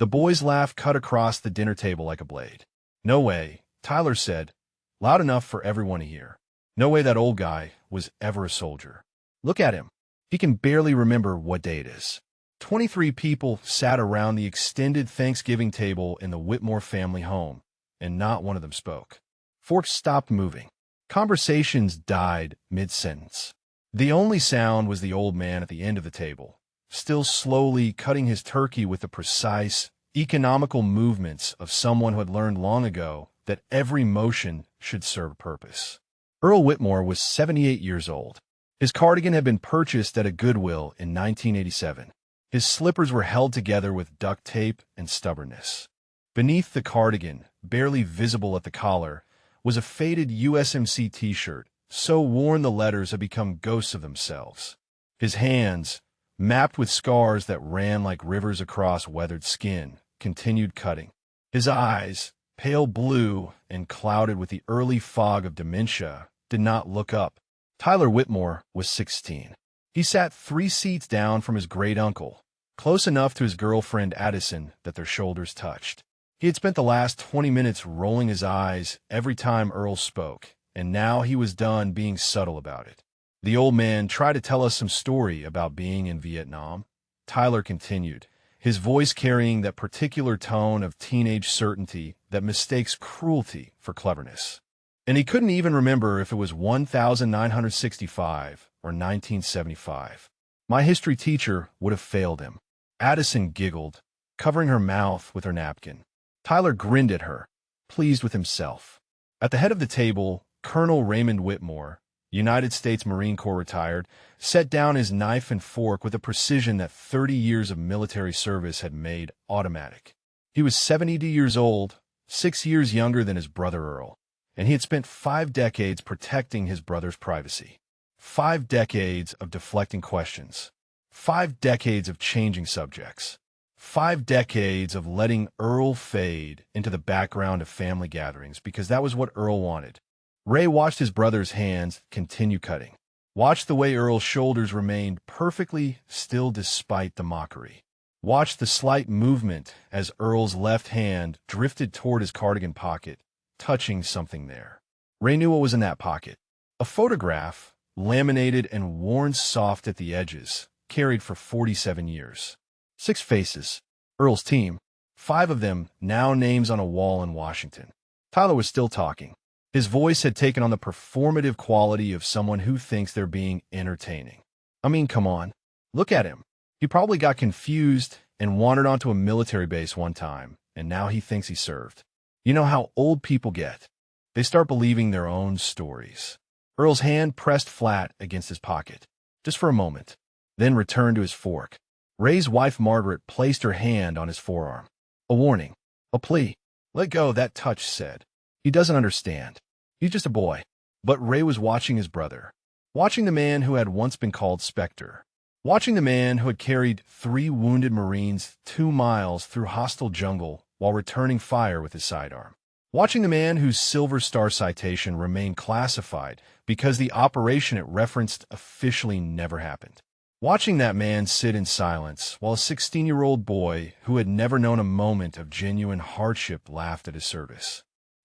The boy's laugh cut across the dinner table like a blade. "No way," Tyler said, loud enough for everyone to hear. "No way that old guy was ever a soldier. Look at him. He can barely remember what day it is." 23 people sat around the extended Thanksgiving table in the Whitmore family home, and not one of them spoke. Forks stopped moving. Conversations died mid-sentence. The only sound was the old man at the end of the table, still slowly cutting his turkey with the precise, economical movements of someone who had learned long ago that every motion should serve a purpose. Earl Whitmore was 78 years old. His cardigan had been purchased at a Goodwill in 1987. His slippers were held together with duct tape and stubbornness. Beneath the cardigan, barely visible at the collar, was a faded USMC t-shirt, so worn the letters had become ghosts of themselves. His hands, mapped with scars that ran like rivers across weathered skin, continued cutting. His eyes, pale blue and clouded with the early fog of dementia, did not look up. Tyler Whitmore was 16. He sat 3 seats down from his great-uncle, close enough to his girlfriend Addison that their shoulders touched. He had spent the last 20 minutes rolling his eyes every time Earl spoke, and now he was done being subtle about it. "The old man tried to tell us some story about being in Vietnam," Tyler continued, his voice carrying that particular tone of teenage certainty that mistakes cruelty for cleverness. "And he couldn't even remember if it was 1965 or 1975. My history teacher would have failed him." Addison giggled, covering her mouth with her napkin. Tyler grinned at her, pleased with himself. At the head of the table, Colonel Raymond Whitmore, United States Marine Corps retired, set down his knife and fork with a precision that 30 years of military service had made automatic. He was 70 years old, 6 years younger than his brother Earl, and he had spent 5 decades protecting his brother's privacy. 5 decades of deflecting questions. 5 decades of changing subjects. 5 decades of letting Earl fade into the background of family gatherings because that was what Earl wanted. Ray watched his brother's hands continue cutting. Watched the way Earl's shoulders remained perfectly still despite the mockery. Watched the slight movement as Earl's left hand drifted toward his cardigan pocket, touching something there. Ray knew what was in that pocket. A photograph, laminated and worn soft at the edges, carried for 47 years. 6 faces. Earl's team. 5 of them, now names on a wall in Washington. Tyler was still talking. His voice had taken on the performative quality of someone who thinks they're being entertaining. "I mean, come on. Look at him. He probably got confused and wandered onto a military base one time, and now he thinks he served. You know how old people get. They start believing their own stories." Earl's hand pressed flat against his pocket, just for a moment, then returned to his fork. Ray's wife Margaret placed her hand on his forearm. A warning. A plea. "Let go," that touch said. "He doesn't understand. He's just a boy." But Ray was watching his brother. Watching the man who had once been called Spectre. Watching the man who had carried 3 wounded Marines 2 miles through hostile jungle while returning fire with his sidearm. Watching the man whose Silver Star citation remained classified because the operation it referenced officially never happened. Watching that man sit in silence while a 16-year-old boy who had never known a moment of genuine hardship laughed at his service.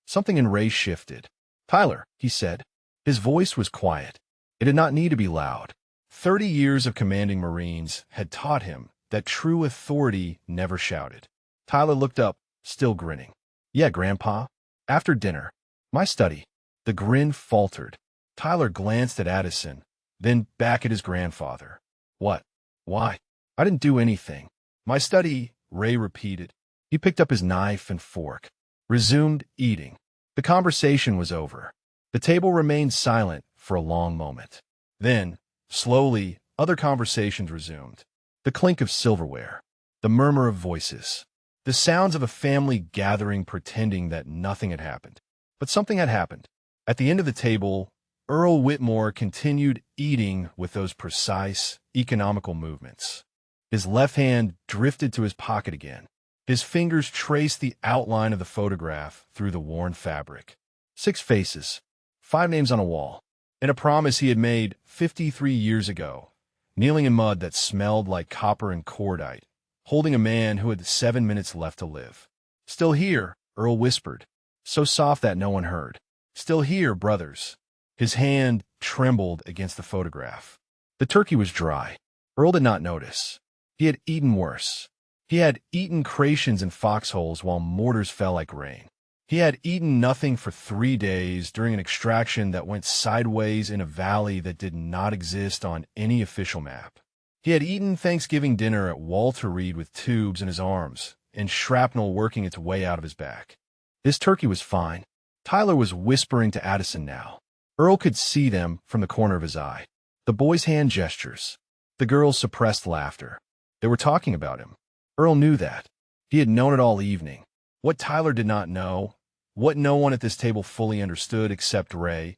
Something in Ray shifted. "Tyler," he said. His voice was quiet. It did not need to be loud. 30 years of commanding Marines had taught him that true authority never shouted. Tyler looked up, still grinning. "Yeah, Grandpa. After dinner. My study." The grin faltered. Tyler glanced at Addison, then back at his grandfather. "What? Why?" "I didn't do anything. My study," Ray repeated. He picked up his knife and fork, resumed eating. The conversation was over. The table remained silent for a long moment. Then, slowly, other conversations resumed. The clink of silverware, the murmur of voices, the sounds of a family gathering pretending that nothing had happened. But something had happened. At the end of the table, Earl Whitmore continued eating with those precise, economical movements. His left hand drifted to his pocket again. His fingers traced the outline of the photograph through the worn fabric. 6 faces, 5 names on a wall, and a promise he had made 53 years ago, kneeling in mud that smelled like copper and cordite, holding a man who had 7 minutes left to live. "Still here," Earl whispered, so soft that no one heard. "Still here, brothers." His hand trembled against the photograph. The turkey was dry. Earl did not notice. He had eaten worse. He had eaten crations and foxholes while mortars fell like rain. He had eaten nothing for 3 days during an extraction that went sideways in a valley that did not exist on any official map. He had eaten Thanksgiving dinner at Walter Reed with tubes in his arms and shrapnel working its way out of his back. This turkey was fine. Tyler was whispering to Addison now. Earl could see them from the corner of his eye. The boy's hand gestures. The girl's suppressed laughter. They were talking about him. Earl knew that. He had known it all evening. What Tyler did not know, what no one at this table fully understood except Ray,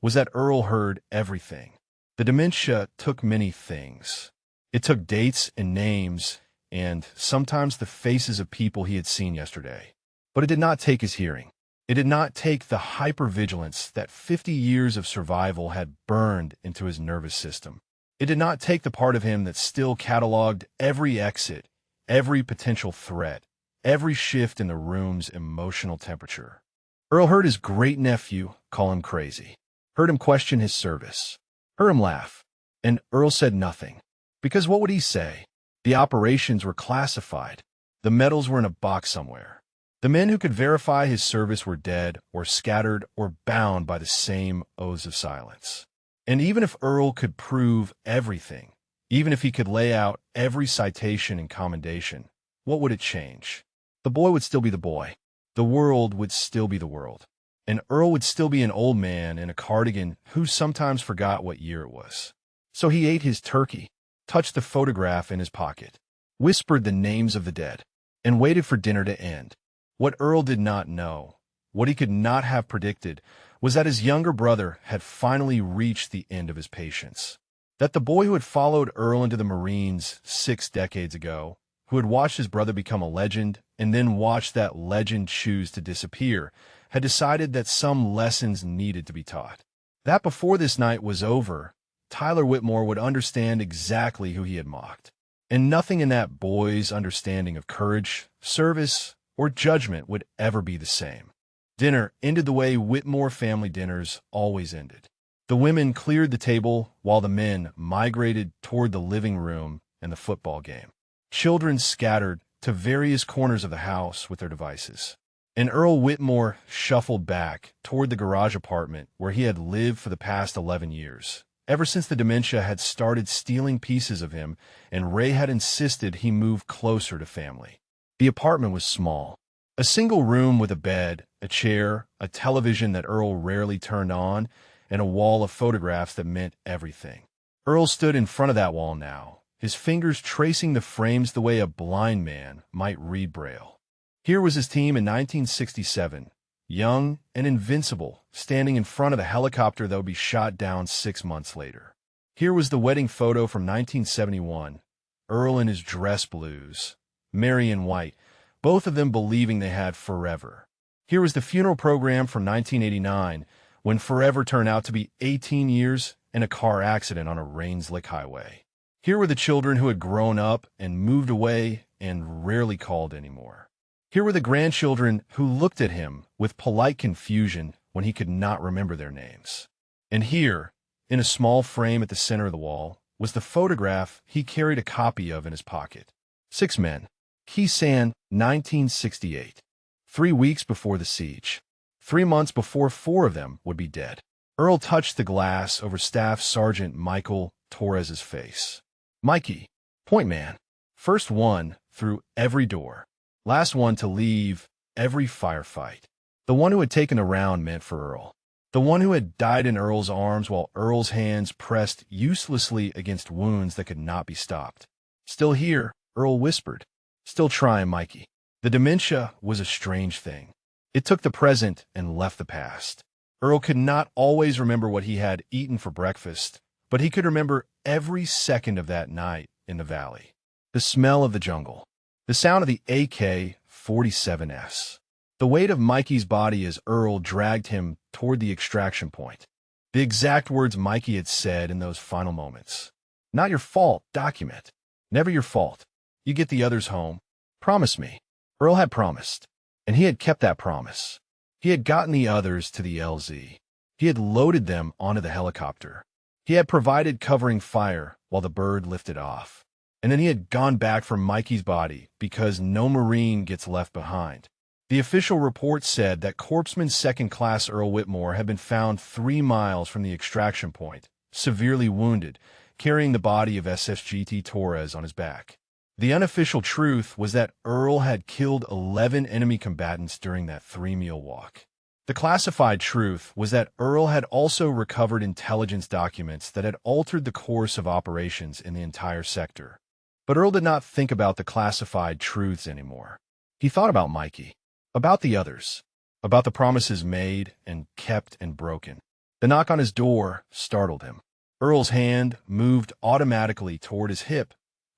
was that Earl heard everything. The dementia took many things. It took dates and names and sometimes the faces of people he had seen yesterday. But it did not take his hearing. It did not take the hypervigilance that 50 years of survival had burned into his nervous system. It did not take the part of him that still cataloged every exit, every potential threat, every shift in the room's emotional temperature. Earl heard his great-nephew call him crazy, heard him question his service, heard him laugh, and Earl said nothing. Because what would he say? The operations were classified. The medals were in a box somewhere. The men who could verify his service were dead or scattered or bound by the same oaths of silence. And even if Earl could prove everything, even if he could lay out every citation and commendation, what would it change? The boy would still be the boy. The world would still be the world. And Earl would still be an old man in a cardigan who sometimes forgot what year it was. So he ate his turkey, touched the photograph in his pocket, whispered the names of the dead, and waited for dinner to end. What Earl did not know, what he could not have predicted, was that his younger brother had finally reached the end of his patience. That the boy who had followed Earl into the Marines 6 decades ago, who had watched his brother become a legend and then watched that legend choose to disappear, had decided that some lessons needed to be taught. That before this night was over, Tyler Whitmore would understand exactly who he had mocked. And nothing in that boy's understanding of courage, service, or judgment would ever be the same. Dinner ended the way Whitmore family dinners always ended. The women cleared the table while the men migrated toward the living room and the football game. Children scattered to various corners of the house with their devices. And Earl Whitmore shuffled back toward the garage apartment where he had lived for the past 11 years, ever since the dementia had started stealing pieces of him and Ray had insisted he move closer to family. The apartment was small. A single room with a bed, a chair, a television that Earl rarely turned on, and a wall of photographs that meant everything. Earl stood in front of that wall now, his fingers tracing the frames the way a blind man might read Braille. Here was his team in 1967, young and invincible, standing in front of the helicopter that would be shot down 6 months later. Here was the wedding photo from 1971, Earl in his dress blues, Mary in white, both of them believing they had forever. Here was the funeral program from 1989, when forever turned out to be 18 years and a car accident on a rain-slick highway. Here were the children who had grown up and moved away and rarely called anymore. Here were the grandchildren who looked at him with polite confusion when he could not remember their names. And here, in a small frame at the center of the wall, was the photograph he carried a copy of in his pocket. 6 men. Keesan, 1968. 3 weeks before the siege. 3 months before 4 of them would be dead. Earl touched the glass over Staff Sergeant Michael Torres's face. Mikey, point man. First one through every door. Last one to leave every firefight. The one who had taken the round meant for Earl. The one who had died in Earl's arms while Earl's hands pressed uselessly against wounds that could not be stopped. Still here, Earl whispered. Still trying, Mikey. The dementia was a strange thing. It took the present and left the past. Earl could not always remember what he had eaten for breakfast, but he could remember every second of that night in the valley. The smell of the jungle. The sound of the AK-47s. The weight of Mikey's body as Earl dragged him toward the extraction point. The exact words Mikey had said in those final moments. Not your fault, document. Never your fault. You get the others home. Promise me. Earl had promised, and he had kept that promise. He had gotten the others to the LZ. He had loaded them onto the helicopter. He had provided covering fire while the bird lifted off. And then he had gone back for Mikey's body because no Marine gets left behind. The official report said that Corpsman Second Class Earl Whitmore had been found 3 miles from the extraction point, severely wounded, carrying the body of SSGT Torres on his back. The unofficial truth was that Earl had killed 11 enemy combatants during that 3-meal walk. The classified truth was that Earl had also recovered intelligence documents that had altered the course of operations in the entire sector. But Earl did not think about the classified truths anymore. He thought about Mikey, about the others, about the promises made and kept and broken. The knock on his door startled him. Earl's hand moved automatically toward his hip,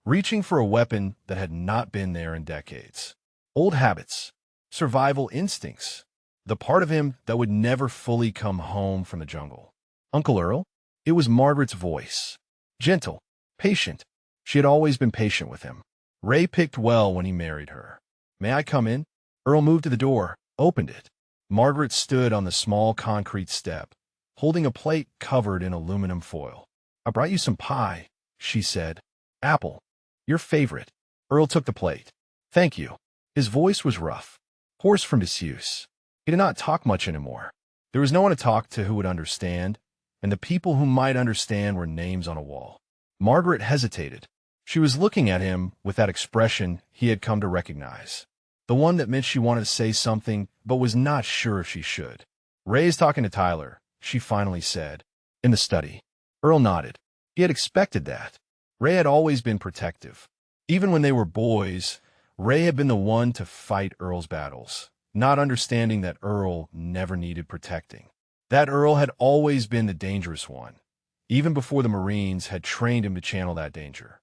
reaching for a weapon that had not been there in decades. Old habits, survival instincts, the part of him that would never fully come home from the jungle. Uncle Earl? It was Margaret's voice. Gentle, patient. She had always been patient with him. Ray picked well when he married her. May I come in? Earl moved to the door, opened it. Margaret stood on the small concrete step, holding a plate covered in aluminum foil. I brought you some pie, she said. Apple. Your favorite. Earl took the plate. Thank you. His voice was rough, hoarse from disuse. He did not talk much anymore. There was no one to talk to who would understand, and the people who might understand were names on a wall. Margaret hesitated. She was looking at him with that expression he had come to recognize, the one that meant she wanted to say something but was not sure if she should. Ray is talking to Tyler, she finally said. In the study. Earl nodded. He had expected that. Ray had always been protective. Even when they were boys, Ray had been the one to fight Earl's battles, not understanding that Earl never needed protecting. That Earl had always been the dangerous one, even before the Marines had trained him to channel that danger.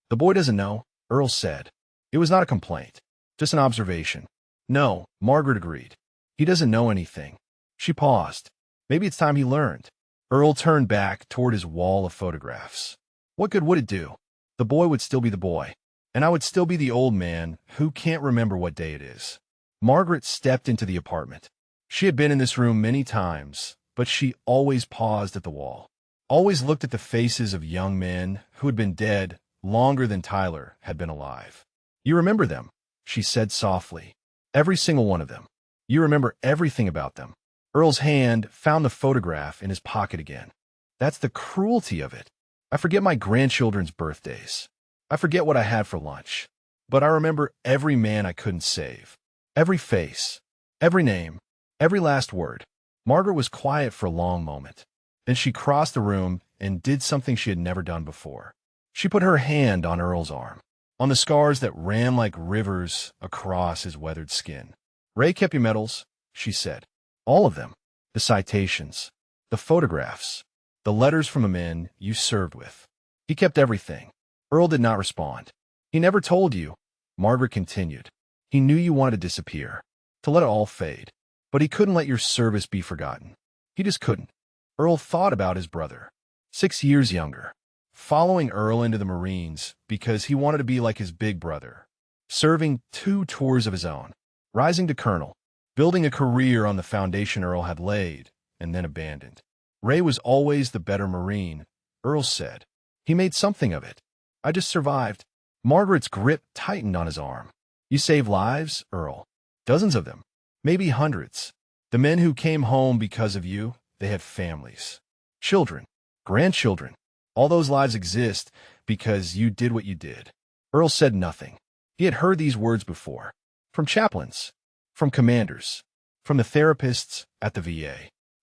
The boy doesn't know, Earl said. It was not a complaint, just an observation. No, Margaret agreed. He doesn't know anything. She paused. Maybe it's time he learned. Earl turned back toward his wall of photographs. What good would it do? The boy would still be the boy, and I would still be the old man who can't remember what day it is. Margaret stepped into the apartment. She had been in this room many times, but she always paused at the wall, always looked at the faces of young men who had been dead longer than Tyler had been alive. You remember them, she said softly. Every single one of them. You remember everything about them. Earl's hand found the photograph in his pocket again. That's the cruelty of it. I forget my grandchildren's birthdays. I forget what I had for lunch. But I remember every man I couldn't save. Every face. Every name. Every last word. Margaret was quiet for a long moment. Then she crossed the room and did something she had never done before. She put her hand on Earl's arm, on the scars that ran like rivers across his weathered skin. Ray kept your medals, she said. All of them. The citations. The photographs. The letters from the men you served with. He kept everything. Earl did not respond. He never told you, Margaret continued. He knew you wanted to disappear, to let it all fade. But he couldn't let your service be forgotten. He just couldn't. Earl thought about his brother, 6 years younger, following Earl into the Marines because he wanted to be like his big brother, serving 2 tours of his own, rising to colonel, building a career on the foundation Earl had laid and then abandoned. Ray was always the better Marine, Earl said. He made something of it. I just survived. Margaret's grip tightened on his arm. You saved lives, Earl. Dozens of them. Maybe hundreds. The men who came home because of you, they had families. Children. Grandchildren. All those lives exist because you did what you did. Earl said nothing. He had heard these words before. From chaplains. From commanders. From the therapists at the VA.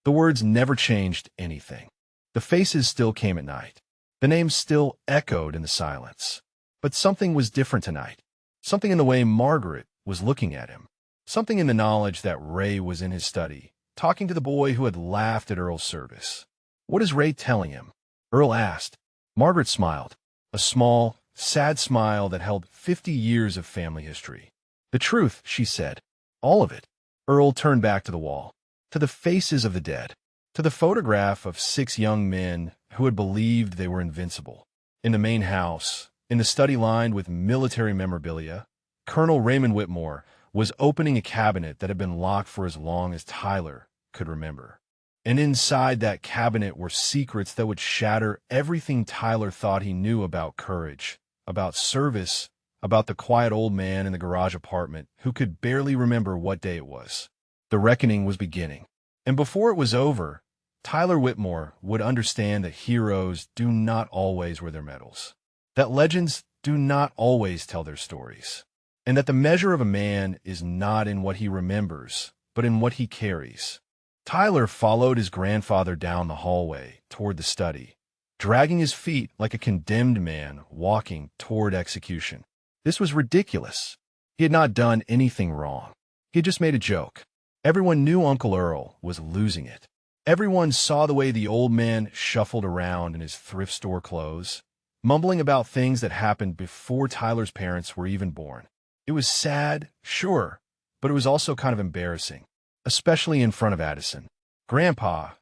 The words never changed anything. The faces still came at night. The names still echoed in the silence. But something was different tonight. Something in the way Margaret was looking at him. Something in the knowledge that Ray was in his study, talking to the boy who had laughed at Earl's service. What is Ray telling him? Earl asked. Margaret smiled. A small, sad smile that held 50 years of family history. The truth, she said. All of it. Earl turned back to the wall. To the faces of the dead. To the photograph of 6 young men who had believed they were invincible. In the main house, In the study lined with military memorabilia, Colonel Raymond Whitmore was opening a cabinet that had been locked for as long as Tyler could remember. And inside that cabinet were secrets that would shatter everything Tyler thought he knew about courage, about service, about the quiet old man in the garage apartment who could barely remember what day it was. The reckoning was beginning. And before it was over, Tyler Whitmore would understand that heroes do not always wear their medals, that legends do not always tell their stories, and that the measure of a man is not in what he remembers, but in what he carries. Tyler followed his grandfather down the hallway toward the study, dragging his feet like a condemned man walking toward execution. This was ridiculous. He had not done anything wrong. He had just made a joke. Everyone knew Uncle Earl was losing it. Everyone saw the way the old man shuffled around in his thrift store clothes, mumbling about things that happened before Tyler's parents were even born. It was sad, sure, but it was also kind of embarrassing, especially in front of Addison. "Grandpa,"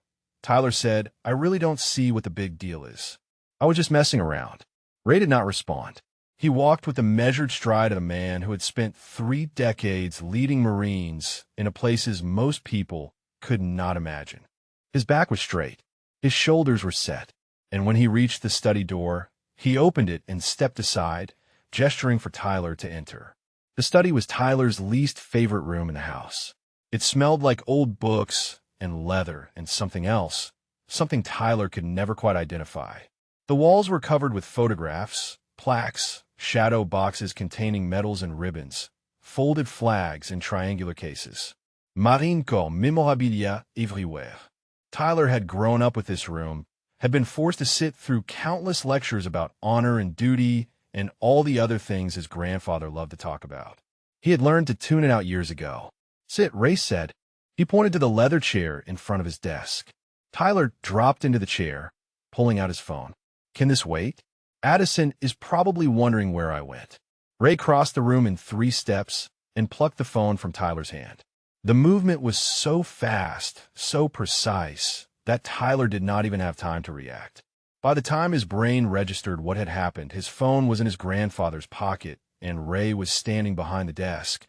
Tyler said, "I really don't see what the big deal is. I was just messing around." Ray did not respond. He walked with the measured stride of a man who had spent 3 decades leading Marines into places most people could not imagine. His back was straight. His shoulders were set. And when he reached the study door, he opened it and stepped aside, gesturing for Tyler to enter. The study was Tyler's least favorite room in the house. It smelled like old books and leather and something else, something Tyler could never quite identify. The walls were covered with photographs, plaques, shadow boxes containing medals and ribbons, folded flags in triangular cases. Marine Corps memorabilia everywhere. Tyler had grown up with this room, had been forced to sit through countless lectures about honor and duty and all the other things his grandfather loved to talk about. He had learned to tune it out years ago. "Sit," Ray said. He pointed to the leather chair in front of his desk. Tyler dropped into the chair, pulling out his phone. "Can this wait? Addison is probably wondering where I went." Ray crossed the room in 3 steps and plucked the phone from Tyler's hand. The movement was so fast, so precise, that Tyler did not even have time to react. By the time his brain registered what had happened, his phone was in his grandfather's pocket, and Ray was standing behind the desk,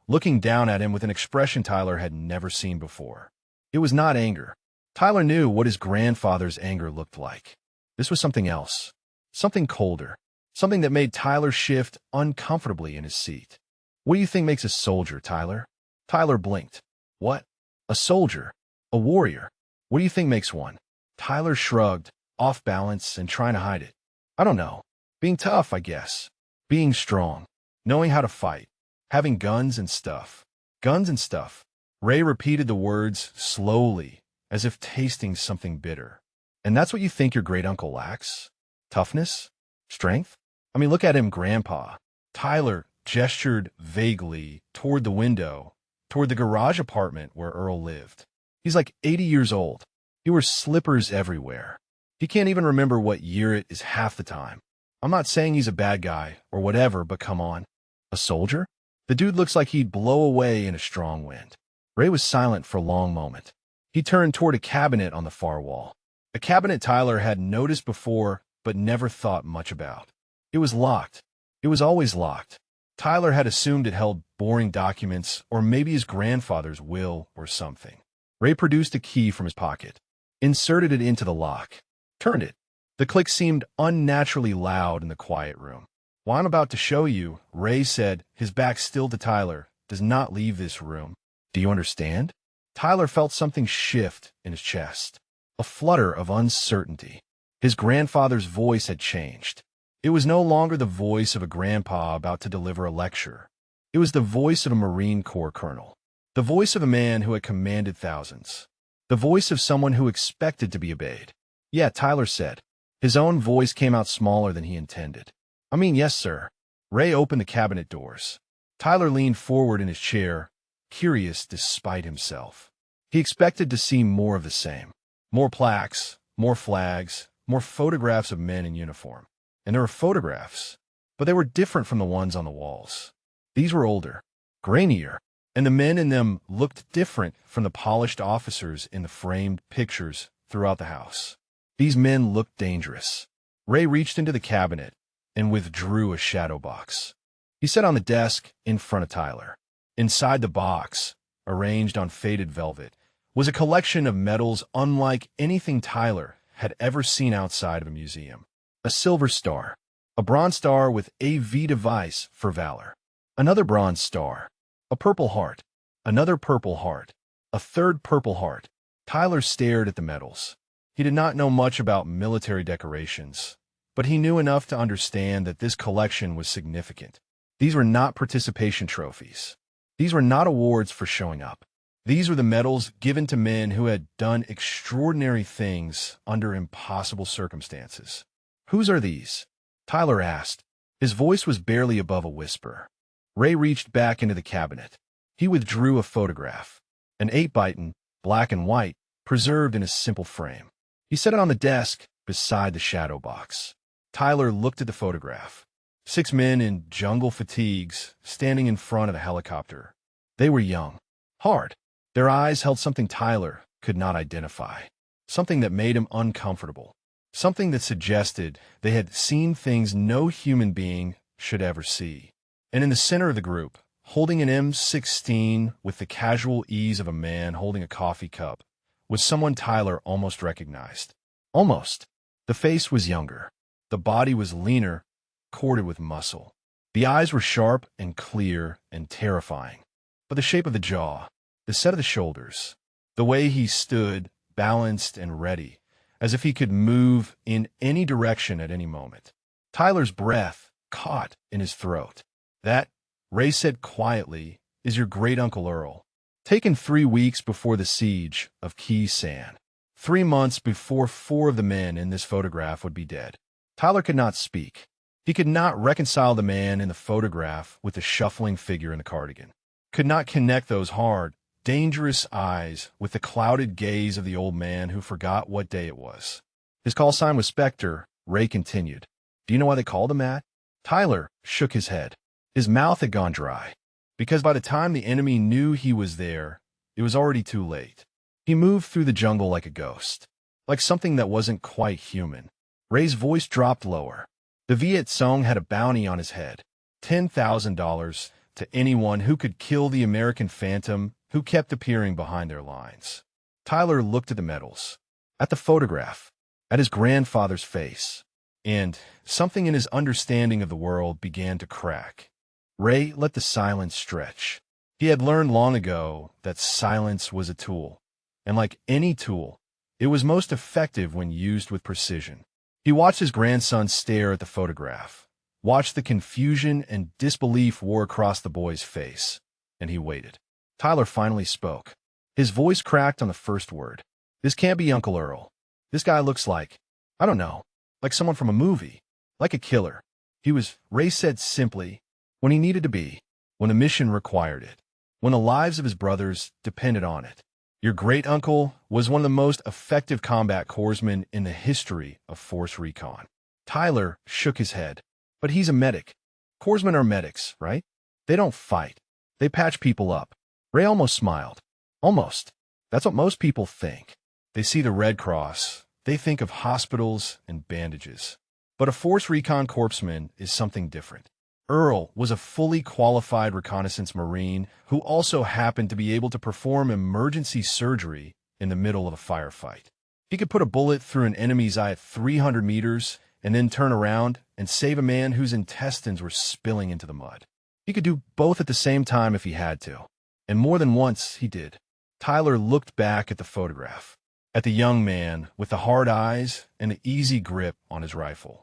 looking down at him with an expression Tyler had never seen before. It was not anger. Tyler knew what his grandfather's anger looked like. This was something else, something colder, something that made Tyler shift uncomfortably in his seat. "What do you think makes a soldier, Tyler?" Tyler blinked. "What? A soldier? A warrior? What do you think makes one?" Tyler shrugged, off balance and trying to hide it. "I don't know. Being tough, I guess. Being strong. Knowing how to fight. Having guns and stuff." "Guns and stuff." Ray repeated the words slowly, as if tasting something bitter. "And that's what you think your great-uncle lacks? Toughness? Strength? I mean, look at him, Grandpa." Tyler gestured vaguely toward the window, toward the garage apartment where Earl lived. "He's like 80 years old. He wears slippers everywhere. He can't even remember what year it is half the time. I'm not saying he's a bad guy or whatever, but come on. A soldier? The dude looks like he'd blow away in a strong wind." Ray was silent for a long moment. He turned toward a cabinet on the far wall. A cabinet Tyler had noticed before but never thought much about. It was locked. It was always locked. Tyler had assumed it held boring documents or maybe his grandfather's will or something. Ray produced a key from his pocket, inserted it into the lock, turned it. The click seemed unnaturally loud in the quiet room. "Well, I'm about to show you," Ray said, his back still to Tyler, "does not leave this room. Do you understand?" Tyler felt something shift in his chest, a flutter of uncertainty. His grandfather's voice had changed. It was no longer the voice of a grandpa about to deliver a lecture. It was the voice of a Marine Corps colonel, the voice of a man who had commanded thousands, the voice of someone who expected to be obeyed. "Yeah," Tyler said. His own voice came out smaller than he intended. "I mean, yes, sir." Ray opened the cabinet doors. Tyler leaned forward in his chair, curious despite himself. He expected to see more of the same. More plaques, more flags, more photographs of men in uniform. And there were photographs, but they were different from the ones on the walls. These were older, grainier, and the men in them looked different from the polished officers in the framed pictures throughout the house. These men looked dangerous. Ray reached into the cabinet, and withdrew a shadow box. He sat on the desk in front of Tyler. Inside the box, arranged on faded velvet, was a collection of medals unlike anything Tyler had ever seen outside of a museum. A silver star, a bronze star with AV device for valor, another bronze star, a purple heart, another purple heart, a third purple heart. Tyler stared at the medals. He did not know much about military decorations, but he knew enough to understand that this collection was significant. These were not participation trophies. These were not awards for showing up. These were the medals given to men who had done extraordinary things under impossible circumstances. Whose are these? Tyler asked. His voice was barely above a whisper. Ray reached back into the cabinet. He withdrew a photograph, an 8x10, black and white, preserved in a simple frame. He set it on the desk beside the shadow box. Tyler looked at the photograph. 6 men in jungle fatigues standing in front of a helicopter. They were young, hard. Their eyes held something Tyler could not identify, something that made him uncomfortable, something that suggested they had seen things no human being should ever see. And in the center of the group, holding an M16 with the casual ease of a man holding a coffee cup, was someone Tyler almost recognized. Almost. The face was younger. The body was leaner, corded with muscle. The eyes were sharp and clear and terrifying. But the shape of the jaw, the set of the shoulders, the way he stood, balanced and ready, as if he could move in any direction at any moment. Tyler's breath caught in his throat. That, Ray said quietly, is your great-uncle Earl, taken 3 weeks before the siege of Khe Sanh. 3 months before 4 of the men in this photograph would be dead. Tyler could not speak. He could not reconcile the man in the photograph with the shuffling figure in the cardigan. Could not connect those hard, dangerous eyes with the clouded gaze of the old man who forgot what day it was. His call sign was Spectre. Ray continued. Do you know why they called him that? Tyler shook his head. His mouth had gone dry. Because by the time the enemy knew he was there, it was already too late. He moved through the jungle like a ghost, like something that wasn't quite human. Ray's voice dropped lower. The Viet Cong had a bounty on his head, $10,000 to anyone who could kill the American Phantom who kept appearing behind their lines. Tyler looked at the medals, at the photograph, at his grandfather's face, and something in his understanding of the world began to crack. Ray let the silence stretch. He had learned long ago that silence was a tool, and like any tool, it was most effective when used with precision. He watched his grandson stare at the photograph, watched the confusion and disbelief war across the boy's face, and he waited. Tyler finally spoke. His voice cracked on the first word. This can't be Uncle Earl. This guy looks like, I don't know, like someone from a movie, like a killer. He was, Ray said simply, when he needed to be, when the mission required it, when the lives of his brothers depended on it. Your great-uncle was one of the most effective combat corpsmen in the history of Force Recon. Tyler shook his head. But he's a medic. Corpsmen are medics, right? They don't fight. They patch people up. Ray almost smiled. Almost. That's what most people think. They see the Red Cross. They think of hospitals and bandages. But a Force Recon corpsman is something different. Earl was a fully qualified reconnaissance Marine who also happened to be able to perform emergency surgery in the middle of a firefight. He could put a bullet through an enemy's eye at 300 meters and then turn around and save a man whose intestines were spilling into the mud. He could do both at the same time if he had to, and more than once he did. Tyler looked back at the photograph, at the young man with the hard eyes and the easy grip on his rifle.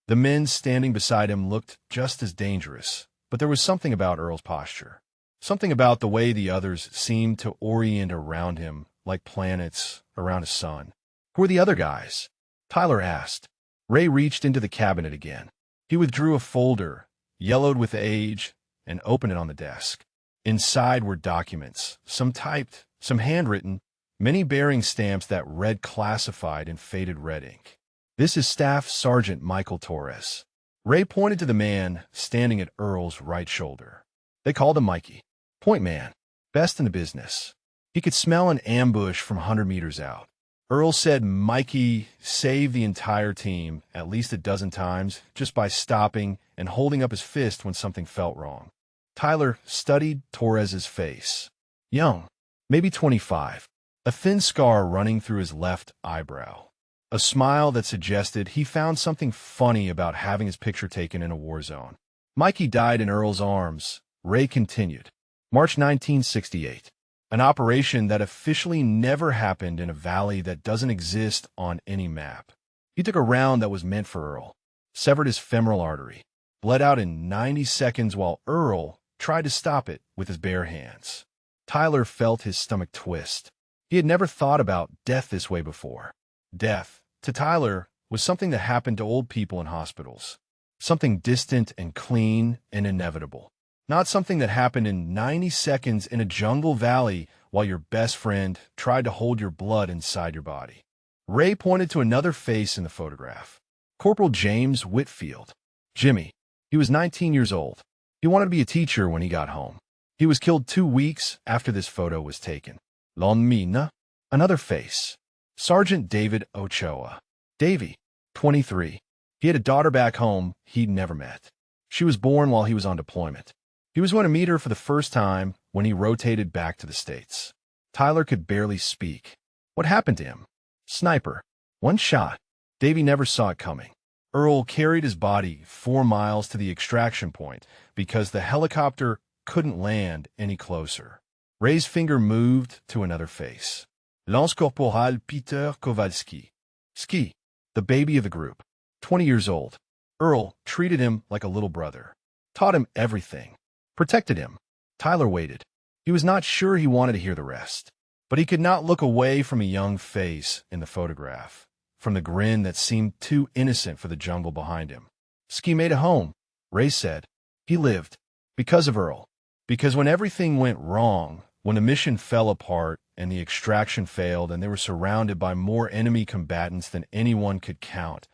The men standing beside him looked just as dangerous, but there was something about Earl's posture, something about the way the others seemed to orient around him like planets around a sun. Who are the other guys? Tyler asked. Ray reached into the cabinet again. He withdrew a folder, yellowed with age, and opened it on the desk. Inside were documents, some typed, some handwritten, many bearing stamps that read classified in faded red ink. This is Staff Sergeant Michael Torres. Ray pointed to the man standing at Earl's right shoulder. They called him Mikey. Point man. Best in the business. He could smell an ambush from 100 meters out. Earl said Mikey saved the entire team at least a dozen times just by stopping and holding up his fist when something felt wrong. Tyler studied Torres's face. Young, maybe 25, a thin scar running through his left eyebrow. A smile that suggested he found something funny about having his picture taken in a war zone. Mikey died in Earl's arms. Ray continued. March 1968. An operation that officially never happened in a valley that doesn't exist on any map. He took a round that was meant for Earl, severed his femoral artery, bled out in 90 seconds while Earl tried to stop it with his bare hands. Tyler felt his stomach twist. He had never thought about death this way before. Death, to Tyler, was something that happened to old people in hospitals. Something distant and clean and inevitable. Not something that happened in 90 seconds in a jungle valley while your best friend tried to hold your blood inside your body. Ray pointed to another face in the photograph. Corporal James Whitfield. Jimmy. He was 19 years old. He wanted to be a teacher when he got home. He was killed 2 weeks after this photo was taken. Lon Mina. Another face. Sergeant David Ochoa. Davy. 23. He had a daughter back home he'd never met. She was born while he was on deployment. He was going to meet her for the first time when he rotated back to the States. Tyler could barely speak. What happened to him? Sniper. One shot. Davy never saw it coming. Earl carried his body 4 miles to the extraction point because the helicopter couldn't land any closer. Ray's finger moved to another face. Lance Corporal Peter Kowalski. Ski. The baby of the group. 20 years old. Earl treated him like a little brother. Taught him everything. Protected him. Tyler waited. He was not sure he wanted to hear the rest. But he could not look away from a young face in the photograph, from the grin that seemed too innocent for the jungle behind him. Ski made a home, Ray said. He lived. Because of Earl. Because when everything went wrong, when the mission fell apart and the extraction failed and they were surrounded by more enemy combatants than anyone could count,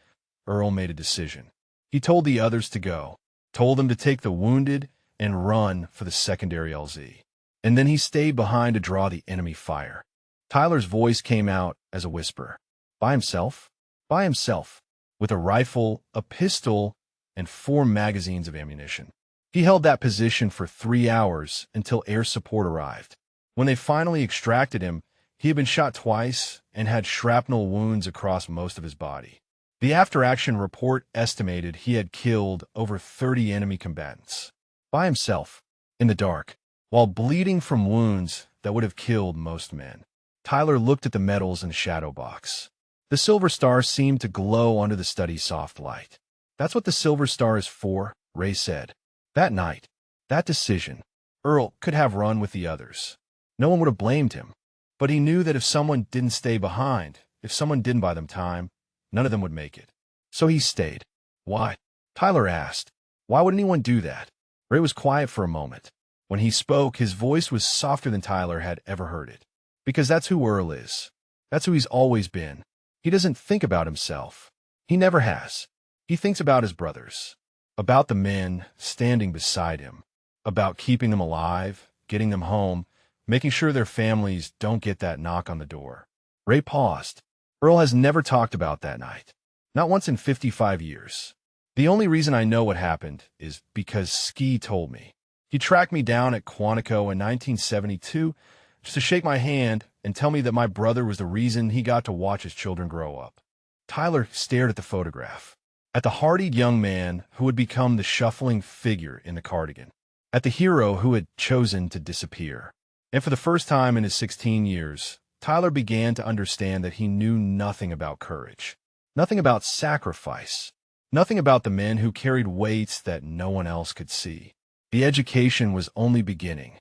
Earl made a decision. He told the others to go, told them to take the wounded and run for the secondary LZ. And then he stayed behind to draw the enemy fire. Tyler's voice came out as a whisper. By himself? By himself. With a rifle, a pistol, and 4 magazines of ammunition. He held that position for 3 hours until air support arrived. When they finally extracted him, he had been shot twice and had shrapnel wounds across most of his body. The after-action report estimated he had killed over 30 enemy combatants. By himself, in the dark, while bleeding from wounds that would have killed most men. Tyler looked at the medals in the shadow box. The Silver Star seemed to glow under the study's soft light. That's what the Silver Star is for, Ray said. That night, that decision, Earl could have run with the others. No one would have blamed him. But he knew that if someone didn't stay behind, if someone didn't buy them time, none of them would make it. So he stayed. Why? Tyler asked. Why would anyone do that? Ray was quiet for a moment. When he spoke, his voice was softer than Tyler had ever heard it. Because that's who Earl is. That's who he's always been. He doesn't think about himself. He never has. He thinks about his brothers. About the men standing beside him. About keeping them alive, getting them home, making sure their families don't get that knock on the door. Ray paused. Earl has never talked about that night. Not once in 55 years. The only reason I know what happened is because Ski told me. He tracked me down at Quantico in 1972 just to shake my hand and tell me that my brother was the reason he got to watch his children grow up. Tyler stared at the photograph, at the hardied young man who had become the shuffling figure in the cardigan, at the hero who had chosen to disappear. And for the first time in his 16 years, Tyler began to understand that he knew nothing about courage, nothing about sacrifice, nothing about the men who carried weights that no one else could see. The education was only beginning.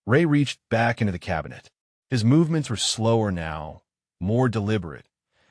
Ray reached back into the cabinet. His movements were slower now, more deliberate,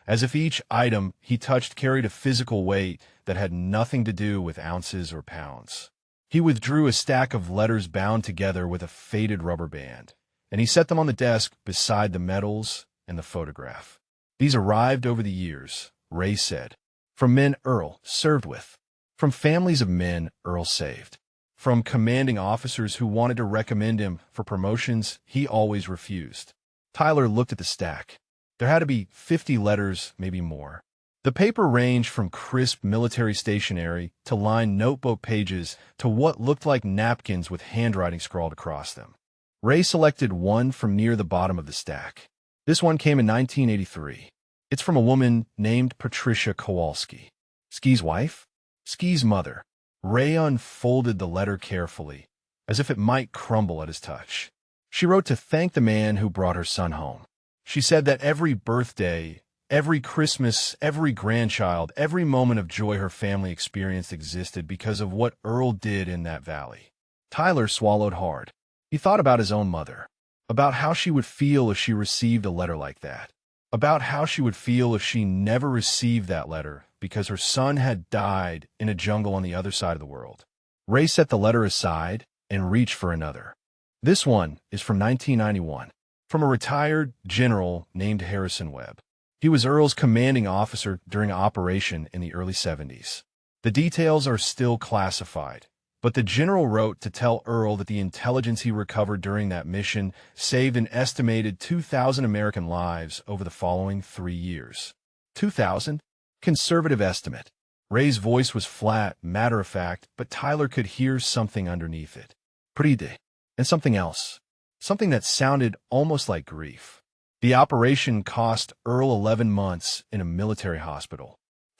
as if each item he touched carried a physical weight that had nothing to do with ounces or pounds. He withdrew a stack of letters bound together with a faded rubber band, and he set them on the desk beside the medals and the photograph. These arrived over the years, Ray said, from men Earl served with, from families of men Earl saved, from commanding officers who wanted to recommend him for promotions he always refused. Tyler looked at the stack. There had to be 50 letters, maybe more. The paper ranged from crisp military stationery to lined notebook pages to what looked like napkins with handwriting scrawled across them. Ray selected one from near the bottom of the stack. This one came in 1983. It's from a woman named Patricia Kowalski. Ski's wife? Ski's mother. Ray unfolded the letter carefully, as if it might crumble at his touch. She wrote to thank the man who brought her son home. She said that every birthday, every Christmas, every grandchild, every moment of joy her family experienced existed because of what Earl did in that valley. Tyler swallowed hard. He thought about his own mother, about how she would feel if she received a letter like that, about how she would feel if she never received that letter because her son had died in a jungle on the other side of the world. Ray set the letter aside and reached for another. This one is from 1991, from a retired general named Harrison Webb. He was Earl's commanding officer during an operation in the early 70s. The details are still classified, but the general wrote to tell Earl that the intelligence he recovered during that mission saved an estimated 2,000 American lives over the following 3 years. 2,000? Conservative estimate. Ray's voice was flat, matter-of-fact, but Tyler could hear something underneath it. Pretty and something else. Something that sounded almost like grief. The operation cost Earl 11 months in a military hospital.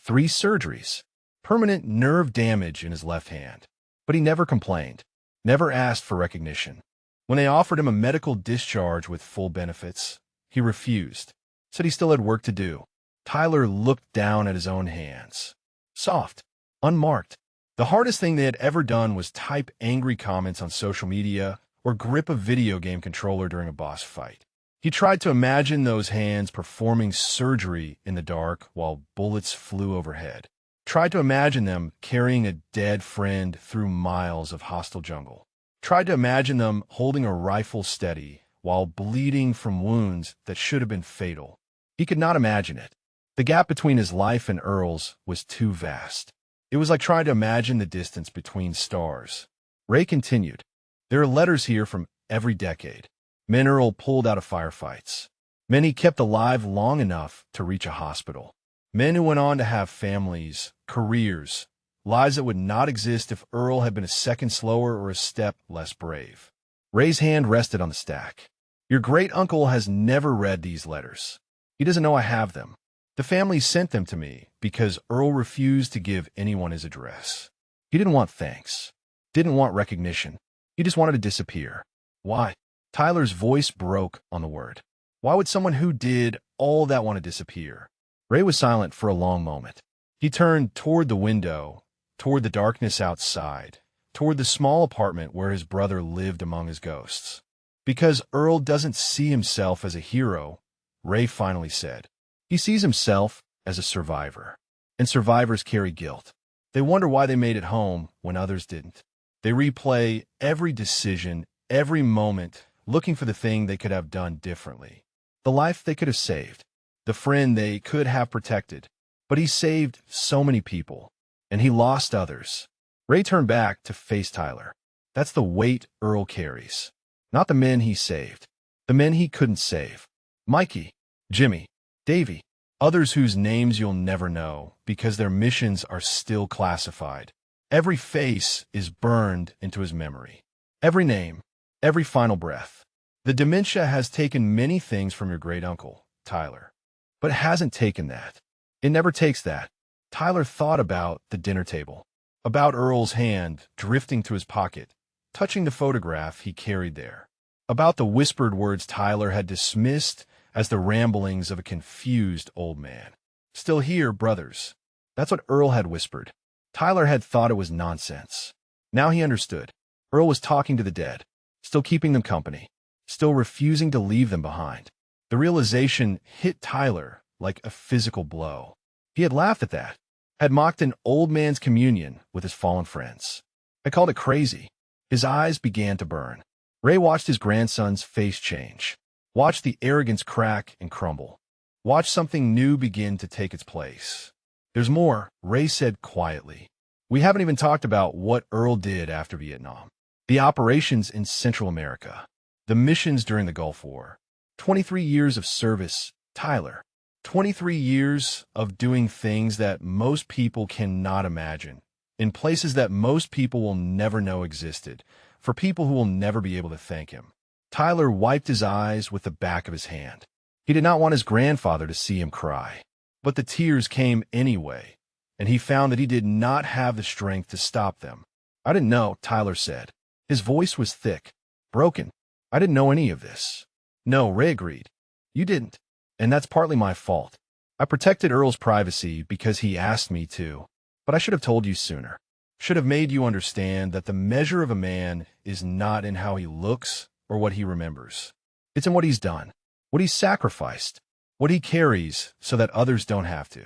3 surgeries. Permanent nerve damage in his left hand. But he never complained. Never asked for recognition. When they offered him a medical discharge with full benefits, he refused. Said he still had work to do. Tyler looked down at his own hands. Soft. Unmarked. The hardest thing they had ever done was type angry comments on social media or grip a video game controller during a boss fight. He tried to imagine those hands performing surgery in the dark while bullets flew overhead. Tried to imagine them carrying a dead friend through miles of hostile jungle. Tried to imagine them holding a rifle steady while bleeding from wounds that should have been fatal. He could not imagine it. The gap between his life and Earl's was too vast. It was like trying to imagine the distance between stars. Ray continued, "There are letters here from every decade. Men Earl pulled out of firefights. Men he kept alive long enough to reach a hospital. Men who went on to have families, careers, lives that would not exist if Earl had been a second slower or a step less brave." Ray's hand rested on the stack. "Your great-uncle has never read these letters. He doesn't know I have them. The family sent them to me because Earl refused to give anyone his address. He didn't want thanks. Didn't want recognition. He just wanted to disappear." Why? Tyler's voice broke on the word. Why would someone who did all that want to disappear? Ray was silent for a long moment. He turned toward the window, toward the darkness outside, toward the small apartment where his brother lived among his ghosts. "Because Earl doesn't see himself as a hero," Ray finally said. "He sees himself as a survivor. And survivors carry guilt. They wonder why they made it home when others didn't. They replay every decision, every moment, looking for the thing they could have done differently. The life they could have saved. The friend they could have protected. But he saved so many people. And he lost others." Ray turned back to face Tyler. That's the weight Earl carries. Not the men he saved. The men he couldn't save. Mikey, Jimmy, Davy, others whose names you'll never know because their missions are still classified. Every face is burned into his memory. Every name, every final breath. The dementia has taken many things from your great-uncle, Tyler. But it hasn't taken that. It never takes that. Tyler thought about the dinner table, about Earl's hand drifting to his pocket, touching the photograph he carried there, about the whispered words Tyler had dismissed as the ramblings of a confused old man. "Still here, brothers." That's what Earl had whispered. Tyler had thought it was nonsense. Now he understood. Earl was talking to the dead, still keeping them company, still refusing to leave them behind. The realization hit Tyler like a physical blow. He had laughed at that, had mocked an old man's communion with his fallen friends. I called it crazy. His eyes began to burn. Ray watched his grandson's face change, watched the arrogance crack and crumble, watched something new begin to take its place. "There's more," Ray said quietly. "We haven't even talked about what Earl did after Vietnam. The operations in Central America. The missions during the Gulf War. 23 years of service Tyler. 23 years of doing things that most people cannot imagine, in places that most people will never know existed, for people who will never be able to thank him. Tyler wiped his eyes with the back of his hand. He did not want his grandfather to see him cry. But the tears came anyway, and he found that he did not have the strength to stop them. I didn't know, Tyler said. His voice was thick, broken. I didn't know any of this. No, Ray agreed. You didn't. And that's partly my fault. I protected Earl's privacy because he asked me to, but I should have told you sooner. Should have made you understand that the measure of a man is not in how he looks or what he remembers. It's in what he's done, what he's sacrificed, what he carries so that others don't have to.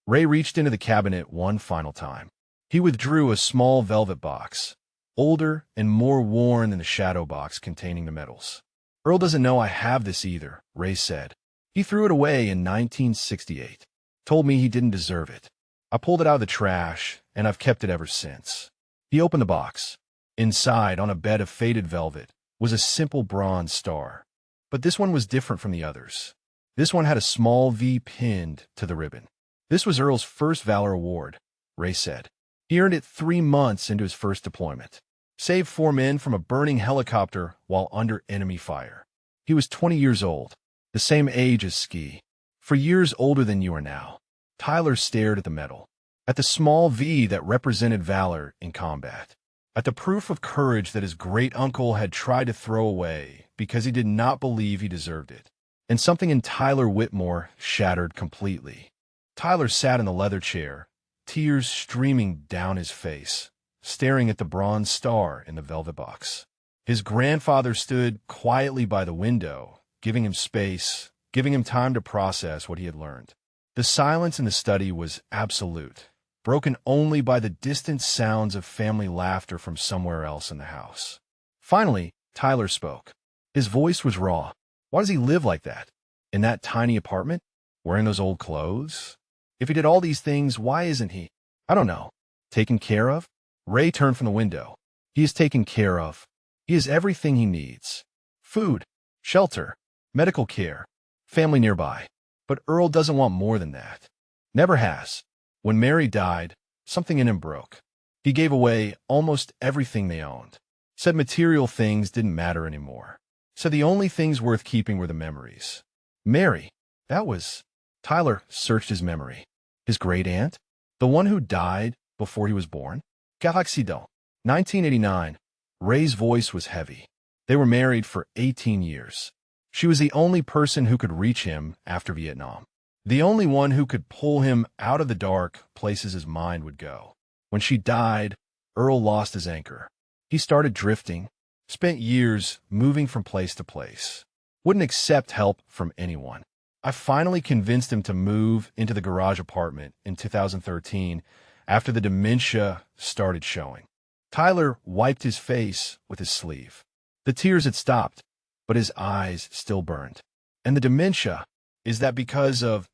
Ray reached into the cabinet one final time. He withdrew a small velvet box, older and more worn than the shadow box containing the medals. Earl doesn't know I have this either, Ray said. He threw it away in 1968. Told me he didn't deserve it. I pulled it out of the trash, and I've kept it ever since. He opened the box. Inside, on a bed of faded velvet, was a simple bronze star. But this one was different from the others. This one had a small V pinned to the ribbon. This was Earl's first Valor Award, Ray said. He earned it 3 months into his first deployment. Saved 4 men from a burning helicopter while under enemy fire. He was 20 years old, the same age as Ski. For years older than you are now. Tyler stared at the medal, at the small V that represented valor in combat, at the proof of courage that his great-uncle had tried to throw away because he did not believe he deserved it. And something in Tyler Whitmore shattered completely. Tyler sat in the leather chair, tears streaming down his face, staring at the bronze star in the velvet box. His grandfather stood quietly by the window, giving him space, giving him time to process what he had learned. The silence in the study was absolute, broken only by the distant sounds of family laughter from somewhere else in the house. Finally, Tyler spoke. His voice was raw. Why does he live like that? In that tiny apartment? Wearing those old clothes? If he did all these things, why isn't he? I don't know. Taken care of? Ray turned from the window. He is taken care of. He has everything he needs. Food, shelter, medical care, family nearby. But Earl doesn't want more than that. Never has. When Mary died, something in him broke. He gave away almost everything they owned. Said material things didn't matter anymore. Said the only things worth keeping were the memories. Mary, that was... Tyler searched his memory. His great-aunt? The one who died before he was born? Caraxido. 1989. Ray's voice was heavy. They were married for 18 years. She was the only person who could reach him after Vietnam. The only one who could pull him out of the dark places his mind would go. When she died, Earl lost his anchor. He started drifting, spent years moving from place to place. Wouldn't accept help from anyone. I finally convinced him to move into the garage apartment in 2013 after the dementia started showing. Tyler wiped his face with his sleeve. The tears had stopped, but his eyes still burned. And the dementia, is that because of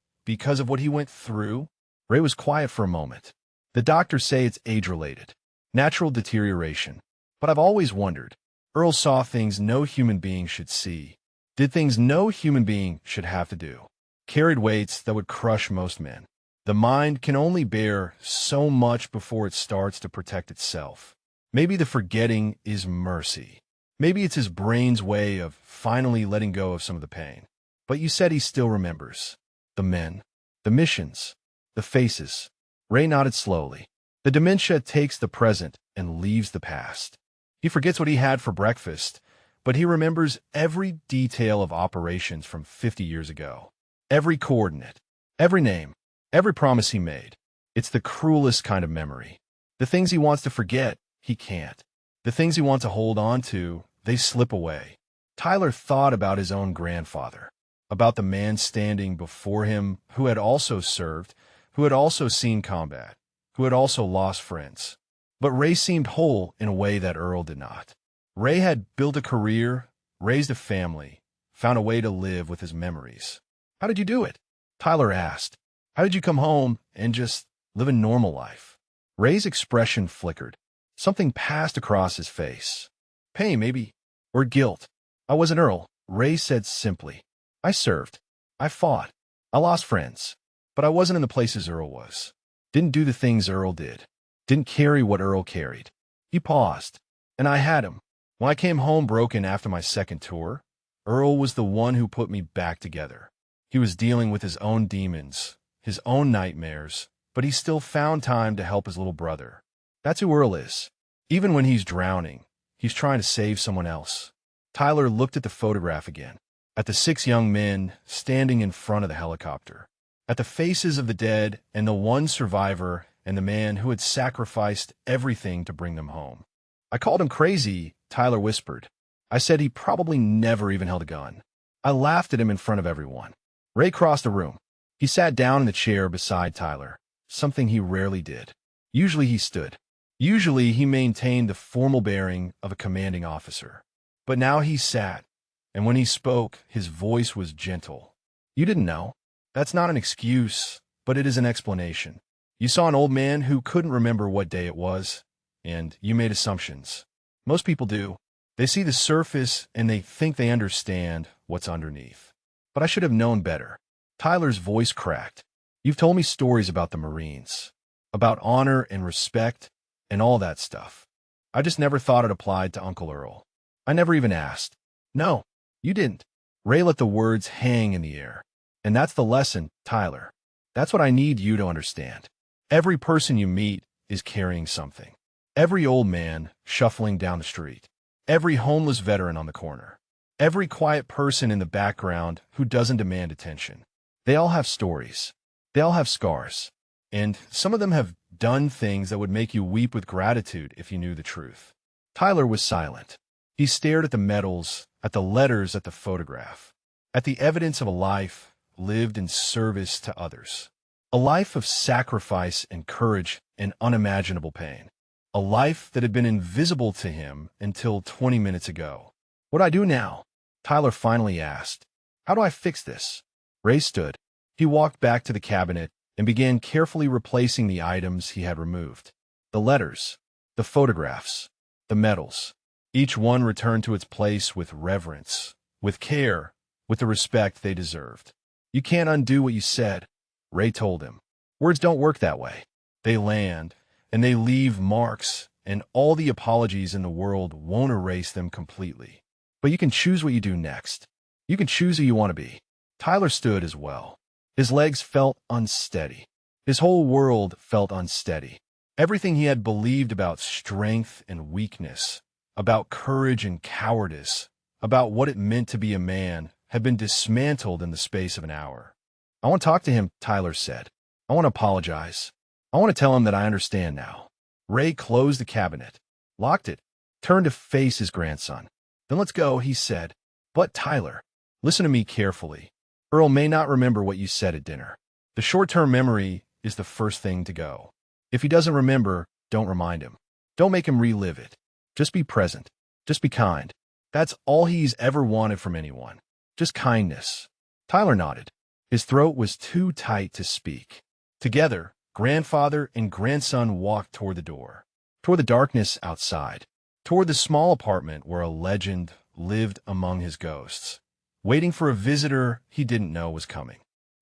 what he went through? Ray was quiet for a moment. The doctors say it's age-related, natural deterioration. But I've always wondered. Earl saw things no human being should see. Did things no human being should have to do. Carried weights that would crush most men. The mind can only bear so much before it starts to protect itself. Maybe the forgetting is mercy. Maybe it's his brain's way of finally letting go of some of the pain. But you said he still remembers. The men, the missions, the faces. Ray nodded slowly. The dementia takes the present and leaves the past. He forgets what he had for breakfast, but he remembers every detail of operations from 50 years ago. Every coordinate, every name, every promise he made. It's the cruelest kind of memory. The things he wants to forget, he can't. The things he wants to hold on to, they slip away. Tyler thought about his own grandfather, about the man standing before him who had also served, who had also seen combat, who had also lost friends. But Ray seemed whole in a way that Earl did not. Ray had built a career, raised a family, found a way to live with his memories. How did you do it? Tyler asked. How did you come home and just live a normal life? Ray's expression flickered. Something passed across his face. Pain, maybe, or guilt. I wasn't Earl, Ray said simply. I served. I fought. I lost friends, but I wasn't in the places Earl was. Didn't do the things Earl did. Didn't carry what Earl carried. He paused, and I had him. When I came home broken after my second tour, Earl was the one who put me back together. He was dealing with his own demons, his own nightmares, but he still found time to help his little brother. That's who Earl is. Even when he's drowning, he's trying to save someone else. Tyler looked at the photograph again, at the 6 young men standing in front of the helicopter, at the faces of the dead and the one survivor and the man who had sacrificed everything to bring them home. I called him crazy, Tyler whispered. I said he probably never even held a gun. I laughed at him in front of everyone. Ray crossed the room. He sat down in the chair beside Tyler, something he rarely did. Usually he stood. Usually he maintained the formal bearing of a commanding officer. But now he sat, and when he spoke, his voice was gentle. You didn't know. That's not an excuse, but it is an explanation. You saw an old man who couldn't remember what day it was, and you made assumptions. Most people do. They see the surface and they think they understand what's underneath. But I should have known better. Tyler's voice cracked. You've told me stories about the Marines, about honor and respect and all that stuff. I just never thought it applied to Uncle Earl. I never even asked. No, you didn't. Ray let the words hang in the air. And that's the lesson, Tyler. That's what I need you to understand. Every person you meet is carrying something. Every old man shuffling down the street. Every homeless veteran on the corner. Every quiet person in the background who doesn't demand attention. They all have stories. They all have scars. And some of them have done things that would make you weep with gratitude if you knew the truth. Tyler was silent. He stared at the medals, at the letters, at the photograph, at the evidence of a life lived in service to others. A life of sacrifice and courage and unimaginable pain. A life that had been invisible to him until 20 minutes ago. What do I do now? Tyler finally asked. How do I fix this? Ray stood. He walked back to the cabinet and began carefully replacing the items he had removed. The letters, the photographs, the medals. Each one returned to its place with reverence, with care, with the respect they deserved. You can't undo what you said, Ray told him. Words don't work that way. They land, and they leave marks, and all the apologies in the world won't erase them completely. But you can choose what you do next. You can choose who you want to be. Tyler stood as well. His legs felt unsteady. His whole world felt unsteady. Everything he had believed about strength and weakness, about courage and cowardice, about what it meant to be a man, had been dismantled in the space of an hour. I want to talk to him, Tyler said. I want to apologize. I want to tell him that I understand now. Ray closed the cabinet, locked it, turned to face his grandson. Then let's go, he said. But Tyler, listen to me carefully. Earl may not remember what you said at dinner. The short-term memory is the first thing to go. If he doesn't remember, don't remind him. Don't make him relive it. Just be present. Just be kind. That's all he's ever wanted from anyone. Just kindness. Tyler nodded. His throat was too tight to speak. Together, grandfather and grandson walked toward the door, toward the darkness outside, toward the small apartment where a legend lived among his ghosts, waiting for a visitor he didn't know was coming.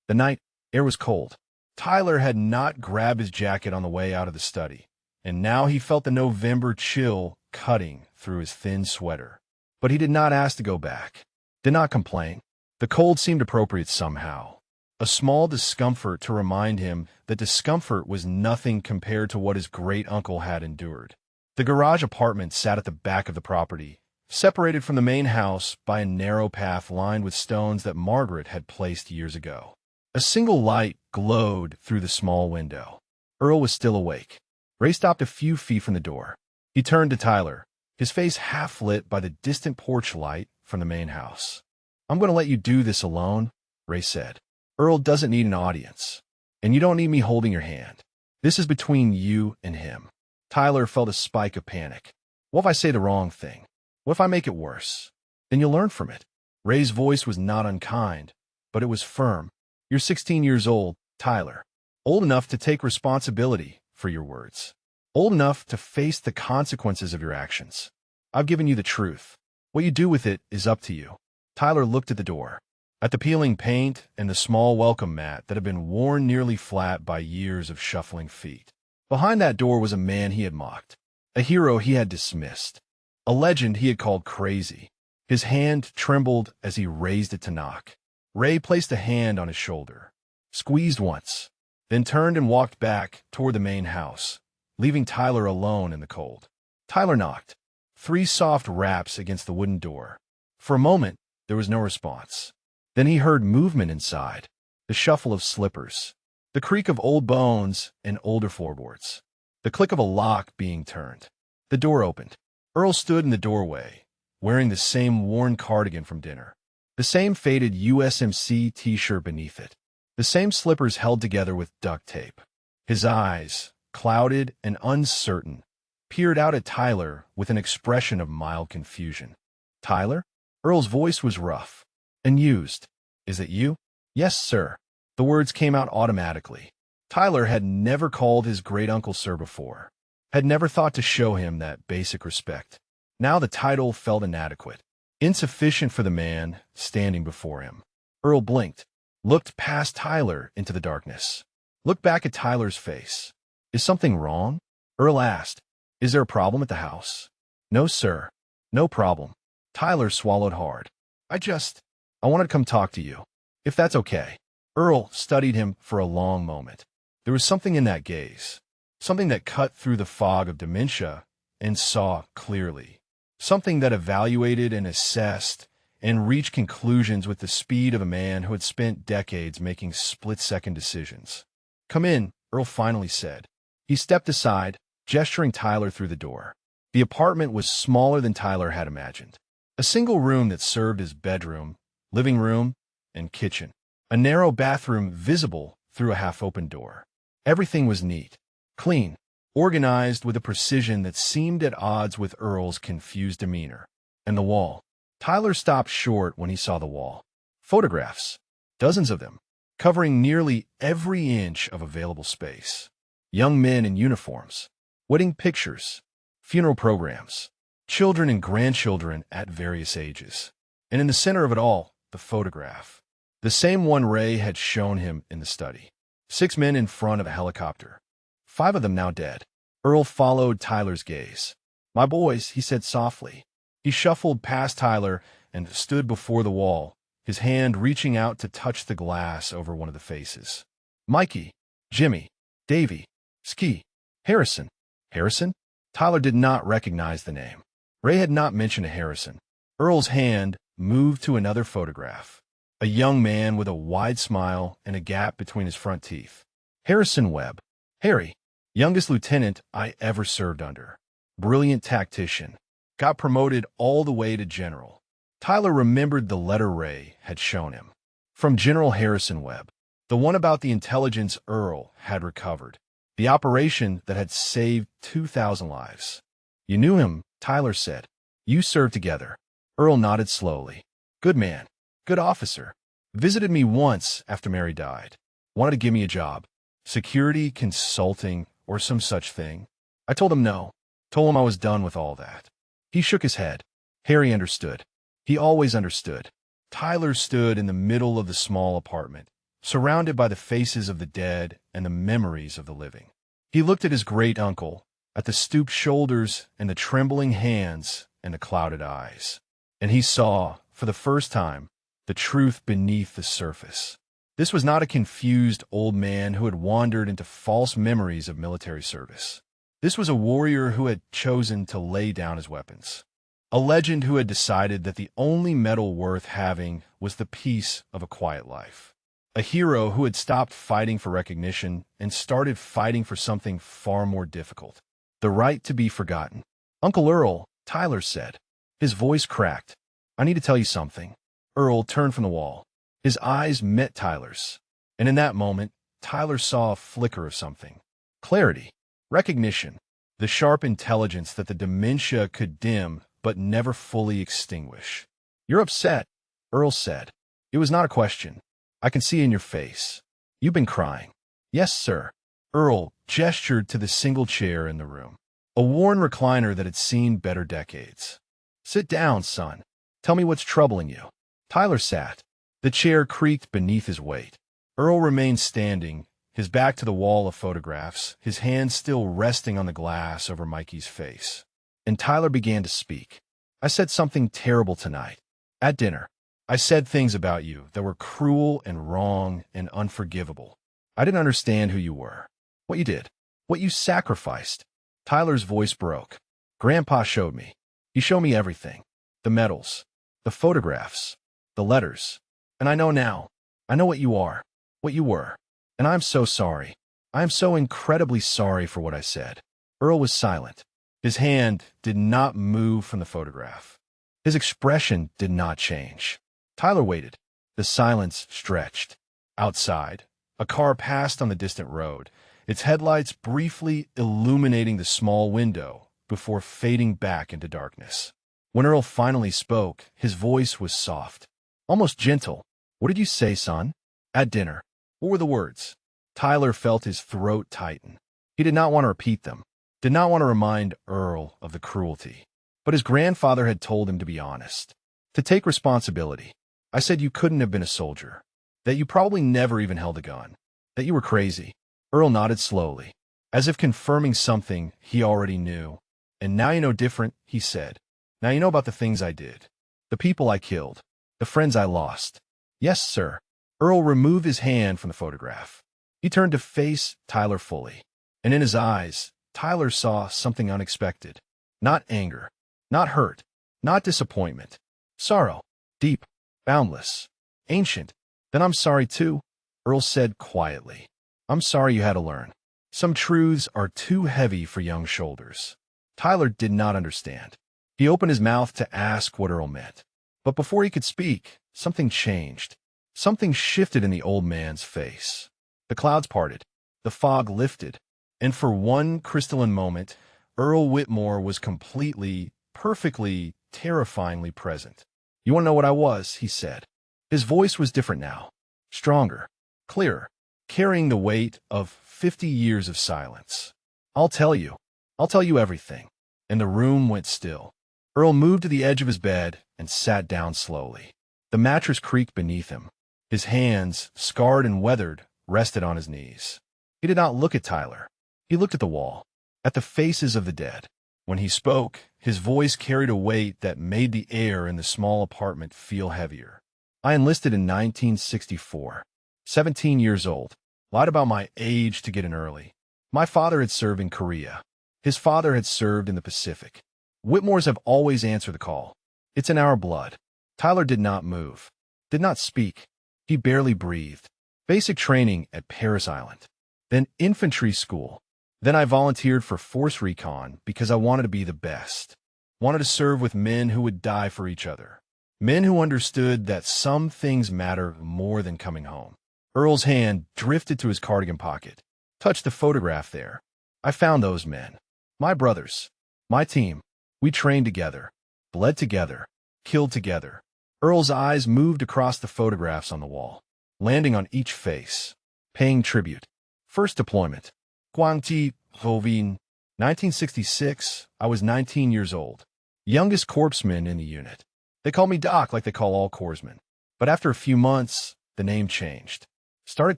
The night air was cold. Tyler had not grabbed his jacket on the way out of the study, and now he felt the November chill cutting through his thin sweater. But he did not ask to go back, did not complain. The cold seemed appropriate somehow. A small discomfort to remind him that discomfort was nothing compared to what his great-uncle had endured. The garage apartment sat at the back of the property, separated from the main house by a narrow path lined with stones that Margaret had placed years ago. A single light glowed through the small window. Earl was still awake. Ray stopped a few feet from the door. He turned to Tyler, his face half lit by the distant porch light from the main house. I'm going to let you do this alone, Ray said. Earl doesn't need an audience, and you don't need me holding your hand. This is between you and him. Tyler felt a spike of panic. What if I say the wrong thing? What if I make it worse? Then you'll learn from it. Ray's voice was not unkind, but it was firm. You're 16 years old, Tyler. Old enough to take responsibility for your words. Old enough to face the consequences of your actions. I've given you the truth. What you do with it is up to you. Tyler looked at the door. at the peeling paint and the small welcome mat that had been worn nearly flat by years of shuffling feet. Behind that door was a man he had mocked, a hero he had dismissed, a legend he had called crazy. His hand trembled as he raised it to knock. Ray placed a hand on his shoulder, squeezed once, then turned and walked back toward the main house, leaving Tyler alone in the cold. Tyler knocked. 3 soft raps against the wooden door. For a moment, there was no response. Then he heard movement inside, the shuffle of slippers, the creak of old bones and older floorboards, the click of a lock being turned. The door opened. Earl stood in the doorway, wearing the same worn cardigan from dinner, the same faded USMC t-shirt beneath it, the same slippers held together with duct tape. His eyes, clouded and uncertain, peered out at Tyler with an expression of mild confusion. "Tyler?" Earl's voice was rough and used. "Is it you?" "Yes, sir." The words came out automatically. Tyler had never called his great-uncle sir before, had never thought to show him that basic respect. Now the title felt inadequate, insufficient for the man standing before him. Earl blinked, looked past Tyler into the darkness, looked back at Tyler's face. "Is something wrong?" Earl asked. "Is there a problem at the house?" "No, sir. No problem." Tyler swallowed hard. I wanted to come talk to you, if that's okay." Earl studied him for a long moment. There was something in that gaze, something that cut through the fog of dementia and saw clearly, something that evaluated and assessed and reached conclusions with the speed of a man who had spent decades making split-second decisions. "Come in," Earl finally said. He stepped aside, gesturing Tyler through the door. The apartment was smaller than Tyler had imagined. A single room that served as bedroom, living room, and kitchen. A narrow bathroom visible through a half-open door. Everything was neat, clean, organized with a precision that seemed at odds with Earl's confused demeanor. And the wall. Tyler stopped short when he saw the wall. Photographs, dozens of them, covering nearly every inch of available space. Young men in uniforms, wedding pictures, funeral programs, children and grandchildren at various ages. And in the center of it all, the photograph. The same one Ray had shown him in the study. 6 men in front of a helicopter. 5 of them now dead. Earl followed Tyler's gaze. "My boys," he said softly. He shuffled past Tyler and stood before the wall, his hand reaching out to touch the glass over one of the faces. "Mikey, Jimmy, Davy, Ski, Harrison." Harrison? Tyler did not recognize the name. Ray had not mentioned a Harrison. Earl's hand moved to another photograph. A young man with a wide smile and a gap between his front teeth. Harrison Webb. Harry, youngest lieutenant I ever served under. Brilliant tactician. Got promoted all the way to general. Tyler remembered the letter Ray had shown him. From General Harrison Webb. The one about the intelligence Earl had recovered. The operation that had saved 2,000 lives. "You knew him," Tyler said. "You served together." Earl nodded slowly. "Good man. Good officer. Visited me once after Mary died. Wanted to give me a job. Security, consulting, or some such thing. I told him no. Told him I was done with all that." He shook his head. Harry understood. He always understood. Tyler stood in the middle of the small apartment, surrounded by the faces of the dead and the memories of the living. He looked at his great-uncle, at the stooped shoulders and the trembling hands and the clouded eyes. And he saw, for the first time, the truth beneath the surface. This was not a confused old man who had wandered into false memories of military service. This was a warrior who had chosen to lay down his weapons. A legend who had decided that the only medal worth having was the peace of a quiet life. A hero who had stopped fighting for recognition and started fighting for something far more difficult. The right to be forgotten. "Uncle Earl," Tyler said. His voice cracked. "I need to tell you something." Earl turned from the wall. His eyes met Tyler's. And in that moment, Tyler saw a flicker of something. Clarity. Recognition. The sharp intelligence that the dementia could dim but never fully extinguish. "You're upset," Earl said. "It was not a question. I can see in your face. You've been crying." "Yes, sir." Earl gestured to the single chair in the room. A worn recliner that had seen better decades. "Sit down, son. Tell me what's troubling you." Tyler sat. The chair creaked beneath his weight. Earl remained standing, his back to the wall of photographs, his hands still resting on the glass over Mikey's face. And Tyler began to speak. I said something terrible tonight. At dinner, I said things about you that were cruel and wrong and unforgivable. I didn't understand who you were, what you did, what you sacrificed. Tyler's voice broke. Grandpa showed me. He showed me everything. The medals, the photographs, the letters. And I know now. I know what you are, what you were. And I'm so sorry. I am so incredibly sorry for what I said. Earl was silent. His hand did not move from the photograph. His expression did not change. Tyler waited. The silence stretched. Outside, a car passed on the distant road, its headlights briefly illuminating the small window before fading back into darkness. When Earl finally spoke, his voice was soft, almost gentle. What did you say, son? At dinner. What were the words? Tyler felt his throat tighten. He did not want to repeat them, did not want to remind Earl of the cruelty. But his grandfather had told him to be honest, to take responsibility. I said you couldn't have been a soldier, that you probably never even held a gun, that you were crazy. Earl nodded slowly, as if confirming something he already knew. And now you know different, he said. Now you know about the things I did, the people I killed, the friends I lost. Yes, sir. Earl removed his hand from the photograph. He turned to face Tyler fully, and in his eyes, Tyler saw something unexpected. Not anger, not hurt, not disappointment. Sorrow, deep, boundless, ancient. Then I'm sorry too, Earl said quietly. I'm sorry you had to learn. Some truths are too heavy for young shoulders. Tyler did not understand. He opened his mouth to ask what Earl meant. But before he could speak, something changed. Something shifted in the old man's face. The clouds parted. The fog lifted. And for one crystalline moment, Earl Whitmore was completely, perfectly, terrifyingly present. You want to know what I was, he said. His voice was different now. Stronger, clearer, carrying the weight of 50 years of silence. I'll tell you. I'll tell you everything. And the room went still. Earl moved to the edge of his bed and sat down slowly. The mattress creaked beneath him. His hands, scarred and weathered, rested on his knees. He did not look at Tyler. He looked at the wall, at the faces of the dead. When he spoke, his voice carried a weight that made the air in the small apartment feel heavier. I enlisted in 1964. 17 years old. Lied about my age to get in early. My father had served in Korea. His father had served in the Pacific. Whitmores have always answered the call. It's in our blood. Tyler did not move, did not speak. He barely breathed. Basic training at Paris Island. Then infantry school. Then I volunteered for Force Recon because I wanted to be the best. Wanted to serve with men who would die for each other. Men who understood that some things matter more than coming home. Earl's hand drifted to his cardigan pocket, touched the photograph there. I found those men. My brothers. My team. We trained together. Bled together. Killed together. Earl's eyes moved across the photographs on the wall, landing on each face, paying tribute. First deployment. Guangxi, Hovin, 1966. I was 19 years old. Youngest corpsman in the unit. They called me Doc like they call all corpsmen. But after a few months, the name changed. Started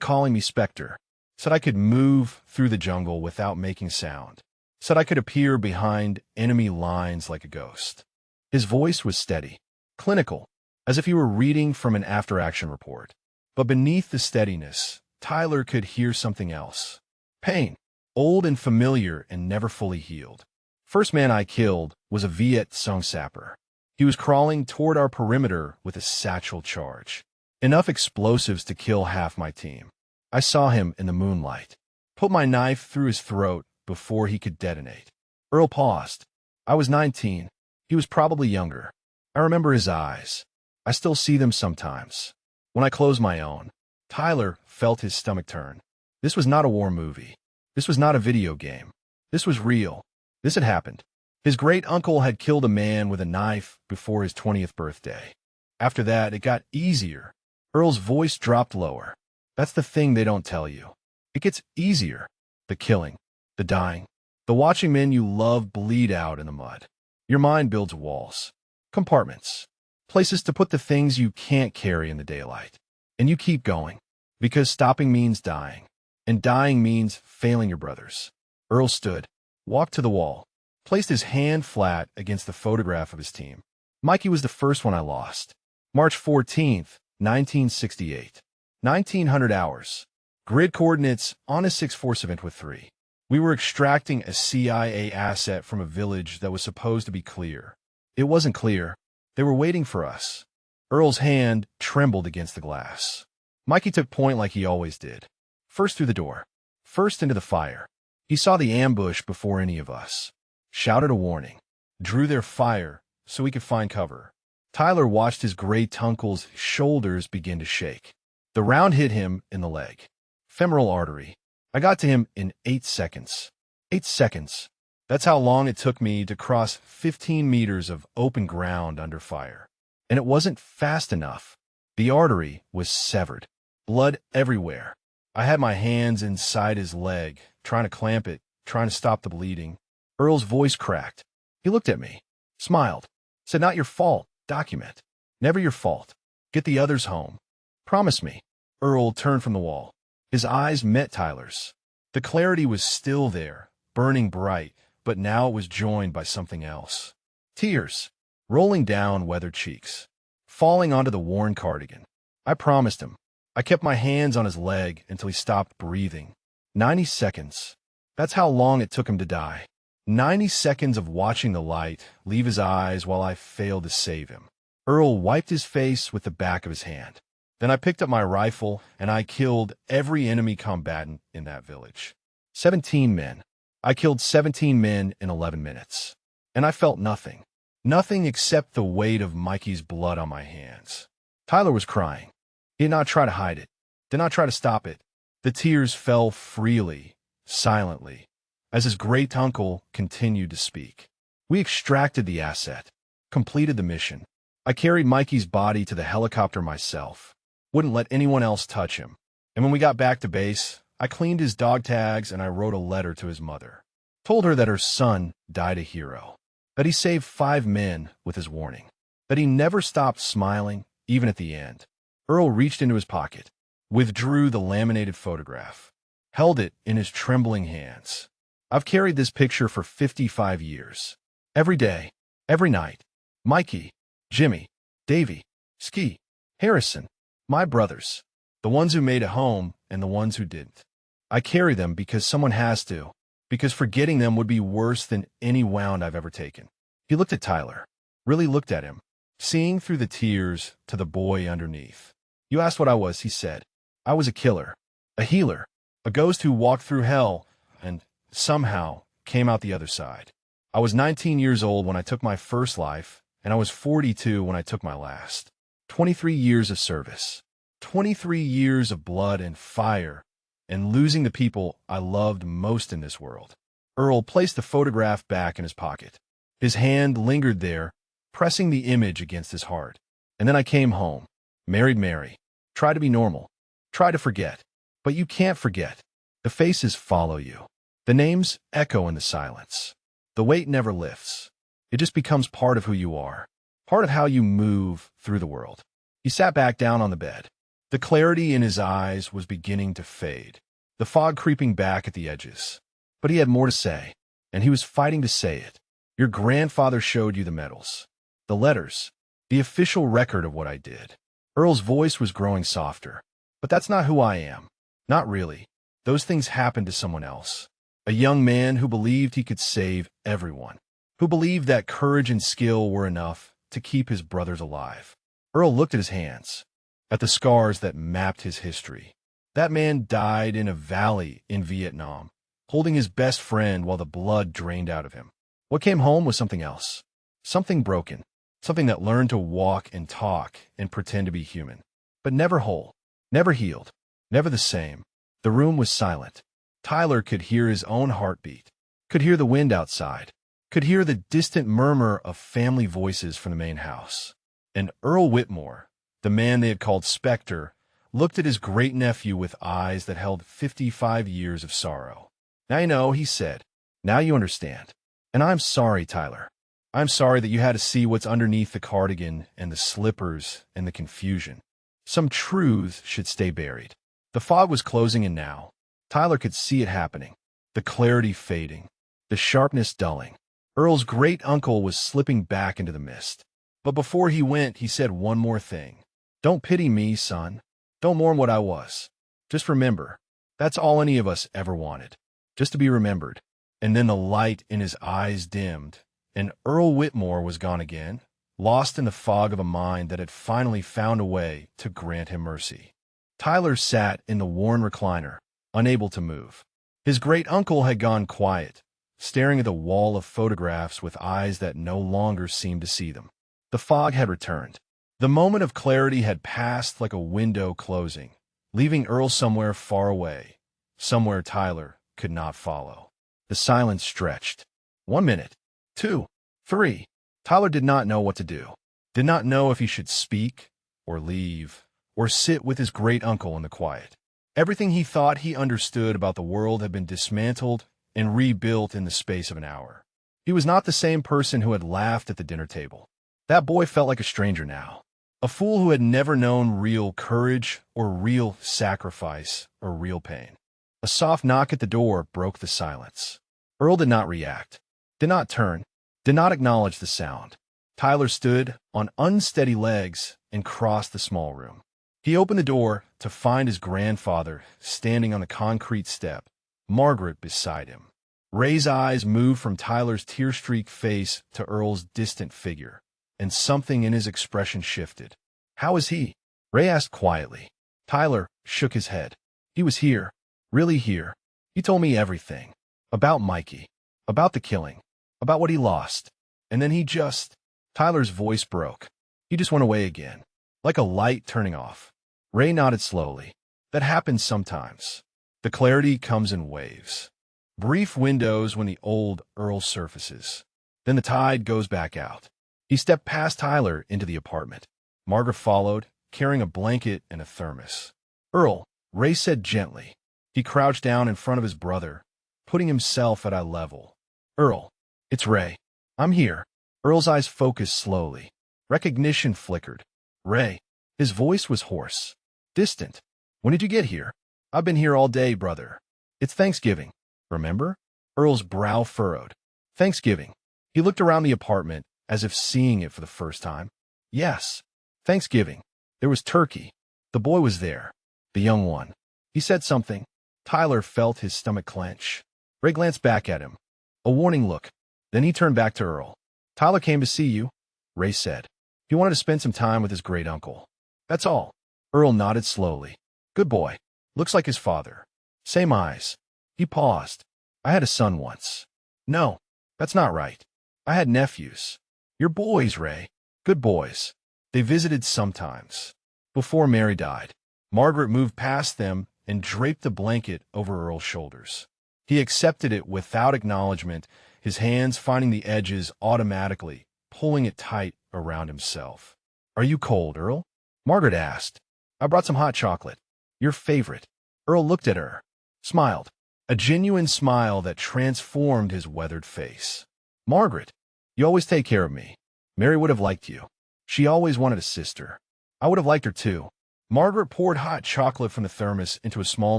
calling me Spectre. Said I could move through the jungle without making sound. Said I could appear behind enemy lines like a ghost. His voice was steady, clinical, as if he were reading from an after-action report. But beneath the steadiness, Tyler could hear something else. Pain, old and familiar and never fully healed. First man I killed was a Viet Cong sapper. He was crawling toward our perimeter with a satchel charge. Enough explosives to kill half my team. I saw him in the moonlight. Put my knife through his throat before he could detonate. Earl paused. I was 19. He was probably younger. I remember his eyes. I still see them sometimes. When I close my own, Tyler felt his stomach turn. This was not a war movie. This was not a video game. This was real. This had happened. His great-uncle had killed a man with a knife before his 20th birthday. After that, it got easier. Earl's voice dropped lower. That's the thing they don't tell you. It gets easier. The killing, the dying, the watching men you love bleed out in the mud. Your mind builds walls, compartments, places to put the things you can't carry in the daylight. And you keep going, because stopping means dying, and dying means failing your brothers. Earl stood, walked to the wall, placed his hand flat against the photograph of his team. Mikey was the first one I lost. March 14th, 1968. 1900 hours. Grid coordinates on a 6-Force event with 3. We were extracting a CIA asset from a village that was supposed to be clear. It wasn't clear. They were waiting for us. Earl's hand trembled against the glass. Mikey took point like he always did. First through the door. First into the fire. He saw the ambush before any of us. Shouted a warning. Drew their fire so we could find cover. Tyler watched his great uncle's shoulders begin to shake. The round hit him in the leg. Femoral artery. I got to him in 8 seconds. 8 seconds. That's how long it took me to cross 15 meters of open ground under fire. And it wasn't fast enough. The artery was severed. Blood everywhere. I had my hands inside his leg, trying to clamp it, trying to stop the bleeding. Earl's voice cracked. He looked at me, smiled, said, "Not your fault. Document. Never your fault. Get the others home. Promise me." Earl turned from the wall. His eyes met Tyler's. The clarity was still there, burning bright, but now it was joined by something else. Tears, rolling down weathered cheeks, falling onto the worn cardigan. I promised him. I kept my hands on his leg until he stopped breathing. 90 seconds. That's how long it took him to die. 90 seconds of watching the light leave his eyes while I failed to save him. Earl wiped his face with the back of his hand. Then I picked up my rifle and I killed every enemy combatant in that village. 17 men. I killed 17 men in 11 minutes. And I felt nothing. Nothing except the weight of Mikey's blood on my hands. Tyler was crying. He did not try to hide it. Did not try to stop it. The tears fell freely, silently, as his great uncle continued to speak. We extracted the asset, completed the mission. I carried Mikey's body to the helicopter myself. Wouldn't let anyone else touch him. And when we got back to base, I cleaned his dog tags and I wrote a letter to his mother. Told her that her son died a hero. That he saved 5 men with his warning. That he never stopped smiling, even at the end. Earl reached into his pocket, withdrew the laminated photograph, held it in his trembling hands. I've carried this picture for 55 years. Every day, every night. Mikey, Jimmy, Davy, Ski, Harrison, my brothers, the ones who made it home and the ones who didn't. I carry them because someone has to, because forgetting them would be worse than any wound I've ever taken. He looked at Tyler, really looked at him, seeing through the tears to the boy underneath. "You asked what I was," he said. "I was a killer, a healer, a ghost who walked through hell and somehow came out the other side. I was 19 years old when I took my first life, and I was 42 when I took my last. 23 years of service, 23 years of blood and fire, and losing the people I loved most in this world." Earl placed the photograph back in his pocket. His hand lingered there, pressing the image against his heart. And then I came home, married Mary, tried to be normal, tried to forget. But you can't forget. The faces follow you. The names echo in the silence. The weight never lifts. It just becomes part of who you are, part of how you move through the world. He sat back down on the bed. The clarity in his eyes was beginning to fade, the fog creeping back at the edges. But he had more to say, and he was fighting to say it. "Your grandfather showed you the medals, the letters, the official record of what I did." Earl's voice was growing softer. "But that's not who I am. Not really. Those things happened to someone else. A young man who believed he could save everyone, who believed that courage and skill were enough to keep his brothers alive." Earl looked at his hands, at the scars that mapped his history. That man died in a valley in Vietnam, holding his best friend while the blood drained out of him. What came home was something else, something broken, something that learned to walk and talk and pretend to be human, but never whole, never healed, never the same. The room was silent. Tyler could hear his own heartbeat, could hear the wind outside, could hear the distant murmur of family voices from the main house. And Earl Whitmore, the man they had called Spectre, looked at his great-nephew with eyes that held 55 years of sorrow. "Now you know," he said. "Now you understand. And I'm sorry, Tyler. I'm sorry that you had to see what's underneath the cardigan and the slippers and the confusion. Some truths should stay buried. The fog was closing in now. Tyler could see it happening. The clarity fading. The sharpness dulling. Earl's great-uncle was slipping back into the mist. But before he went, he said one more thing. Don't pity me, son. Don't mourn what I was. Just remember, that's all any of us ever wanted. Just to be remembered. And then the light in his eyes dimmed, and Earl Whitmore was gone again, lost in the fog of a mind that had finally found a way to grant him mercy. Tyler sat in the worn recliner, unable to move. His great-uncle had gone quiet, staring at the wall of photographs with eyes that no longer seemed to see them. The fog had returned. The moment of clarity had passed like a window closing, leaving Earl somewhere far away, somewhere Tyler could not follow. The silence stretched. 1 minute. 2. 3. Tyler did not know what to do. Did not know if he should speak, or leave, or sit with his great-uncle in the quiet. Everything he thought he understood about the world had been dismantled and rebuilt in the space of an hour. He was not the same person who had laughed at the dinner table. That boy felt like a stranger now. A fool who had never known real courage or real sacrifice or real pain. A soft knock at the door broke the silence. Earl did not react, did not turn, did not acknowledge the sound. Tyler stood on unsteady legs and crossed the small room. He opened the door to find his grandfather standing on the concrete step, Margaret beside him. Ray's eyes moved from Tyler's tear-streaked face to Earl's distant figure, and something in his expression shifted. "How is he?" Ray asked quietly. Tyler shook his head. "He was here, really here. He told me everything. About Mikey, about the killing, about what he lost. And then he just—" Tyler's voice broke. "He just went away again, like a light turning off." Ray nodded slowly. "That happens sometimes. The clarity comes in waves. Brief windows when the old Earl surfaces. Then the tide goes back out." He stepped past Tyler into the apartment. Margaret followed, carrying a blanket and a thermos. "Earl," Ray said gently. He crouched down in front of his brother, putting himself at eye level. "Earl, it's Ray. I'm here." Earl's eyes focused slowly. Recognition flickered. "Ray." His voice was hoarse, distant. "When did you get here?" "I've been here all day, brother. It's Thanksgiving. Remember?" Earl's brow furrowed. "Thanksgiving." He looked around the apartment, as if seeing it for the first time. "Yes. Thanksgiving. There was turkey. The boy was there. The young one. He said something." Tyler felt his stomach clench. Ray glanced back at him. A warning look. Then he turned back to Earl. "Tyler came to see you," Ray said. "He wanted to spend some time with his great-uncle. That's all." Earl nodded slowly. "Good boy. Looks like his father. Same eyes." He paused. "I had a son once." "No, that's not right. I had nephews." "You're boys, Ray. Good boys. They visited sometimes. Before Mary died." Margaret moved past them and draped the blanket over Earl's shoulders. He accepted it without acknowledgement, his hands finding the edges automatically, pulling it tight around himself. "Are you cold, Earl?" Margaret asked. "I brought some hot chocolate. Your favorite." Earl looked at her, smiled. A genuine smile that transformed his weathered face. "Margaret, you always take care of me. Mary would have liked you. She always wanted a sister. I would have liked her too." Margaret poured hot chocolate from the thermos into a small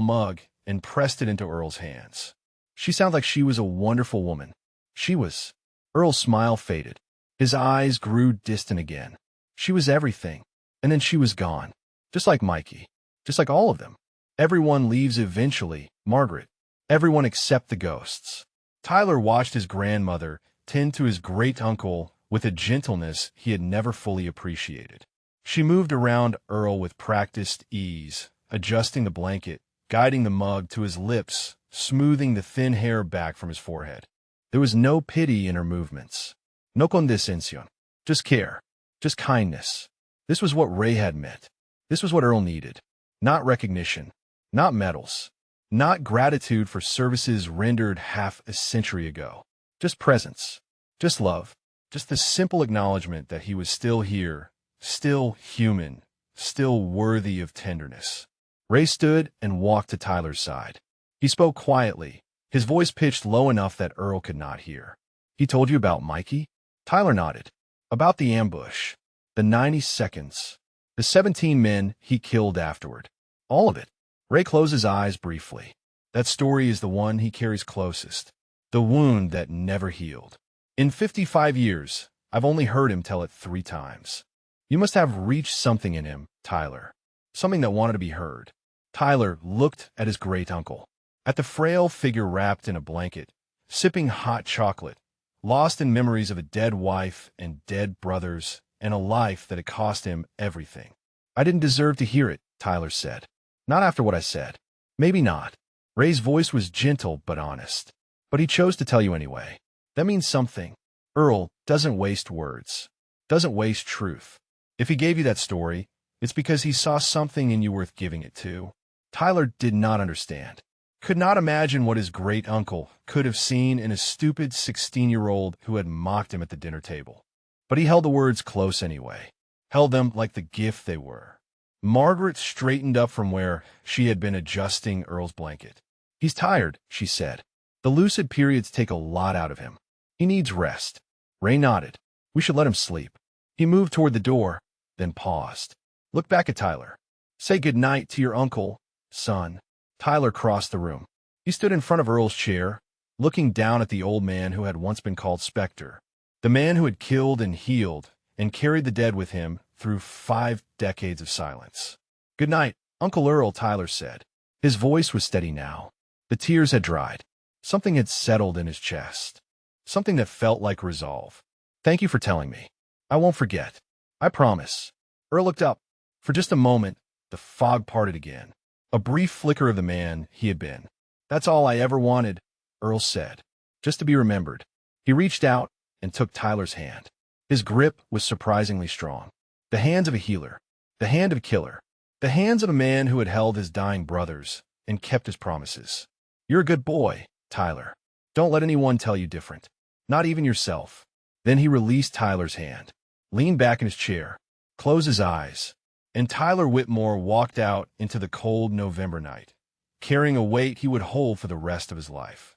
mug and pressed it into Earl's hands. She sounded like she was a wonderful woman. She was. Earl's smile faded. His eyes grew distant again. She was everything, and then she was gone. Just like Mikey. Just like all of them. Everyone leaves eventually, Margaret. Everyone except the ghosts. Tyler watched his grandmother tend to his great-uncle with a gentleness he had never fully appreciated. She moved around Earl with practiced ease, adjusting the blanket, guiding the mug to his lips, smoothing the thin hair back from his forehead. There was no pity in her movements. No condescension. Just care. Just kindness. This was what Ray had meant. This was what Earl needed. Not recognition. Not medals. Not gratitude for services rendered half a century ago. Just presence. Just love. Just the simple acknowledgement that he was still here, still human, still worthy of tenderness. Ray stood and walked to Tyler's side. He spoke quietly, his voice pitched low enough that Earl could not hear. "He told you about Mikey?" Tyler nodded. About the ambush. The 90 seconds. The 17 men he killed afterward. All of it. Ray closed his eyes briefly. That story is the one he carries closest. The wound that never healed. In 55 years, I've only heard him tell it 3 times. You must have reached something in him, Tyler. Something that wanted to be heard. Tyler looked at his great-uncle. At the frail figure wrapped in a blanket, sipping hot chocolate, lost in memories of a dead wife and dead brothers and a life that had cost him everything. I didn't deserve to hear it, Tyler said. Not after what I said. Maybe not. Ray's voice was gentle but honest. But he chose to tell you anyway. That means something. Earl doesn't waste words. Doesn't waste truth. If he gave you that story, it's because he saw something in you worth giving it to. Tyler did not understand. Could not imagine what his great-uncle could have seen in a stupid 16-year-old who had mocked him at the dinner table. But he held the words close anyway. Held them like the gift they were. Margaret straightened up from where she had been adjusting Earl's blanket. He's tired, she said. The lucid periods take a lot out of him. He needs rest. Ray nodded. We should let him sleep. He moved toward the door, then paused. Look back at Tyler. Say good night to your uncle, son. Tyler crossed the room. He stood in front of Earl's chair, looking down at the old man who had once been called Spectre. The man who had killed and healed and carried the dead with him through 5 decades of silence. Good night, Uncle Earl, Tyler said. His voice was steady now. The tears had dried. Something had settled in his chest. Something that felt like resolve. Thank you for telling me. I won't forget. I promise. Earl looked up. For just a moment, the fog parted again. A brief flicker of the man he had been. That's all I ever wanted, Earl said. Just to be remembered. He reached out and took Tyler's hand. His grip was surprisingly strong. The hands of a healer. The hand of a killer. The hands of a man who had held his dying brothers and kept his promises. You're a good boy, Tyler. Don't let anyone tell you different. Not even yourself. Then he released Tyler's hand, leaned back in his chair, closed his eyes, and Tyler Whitmore walked out into the cold November night, carrying a weight he would hold for the rest of his life.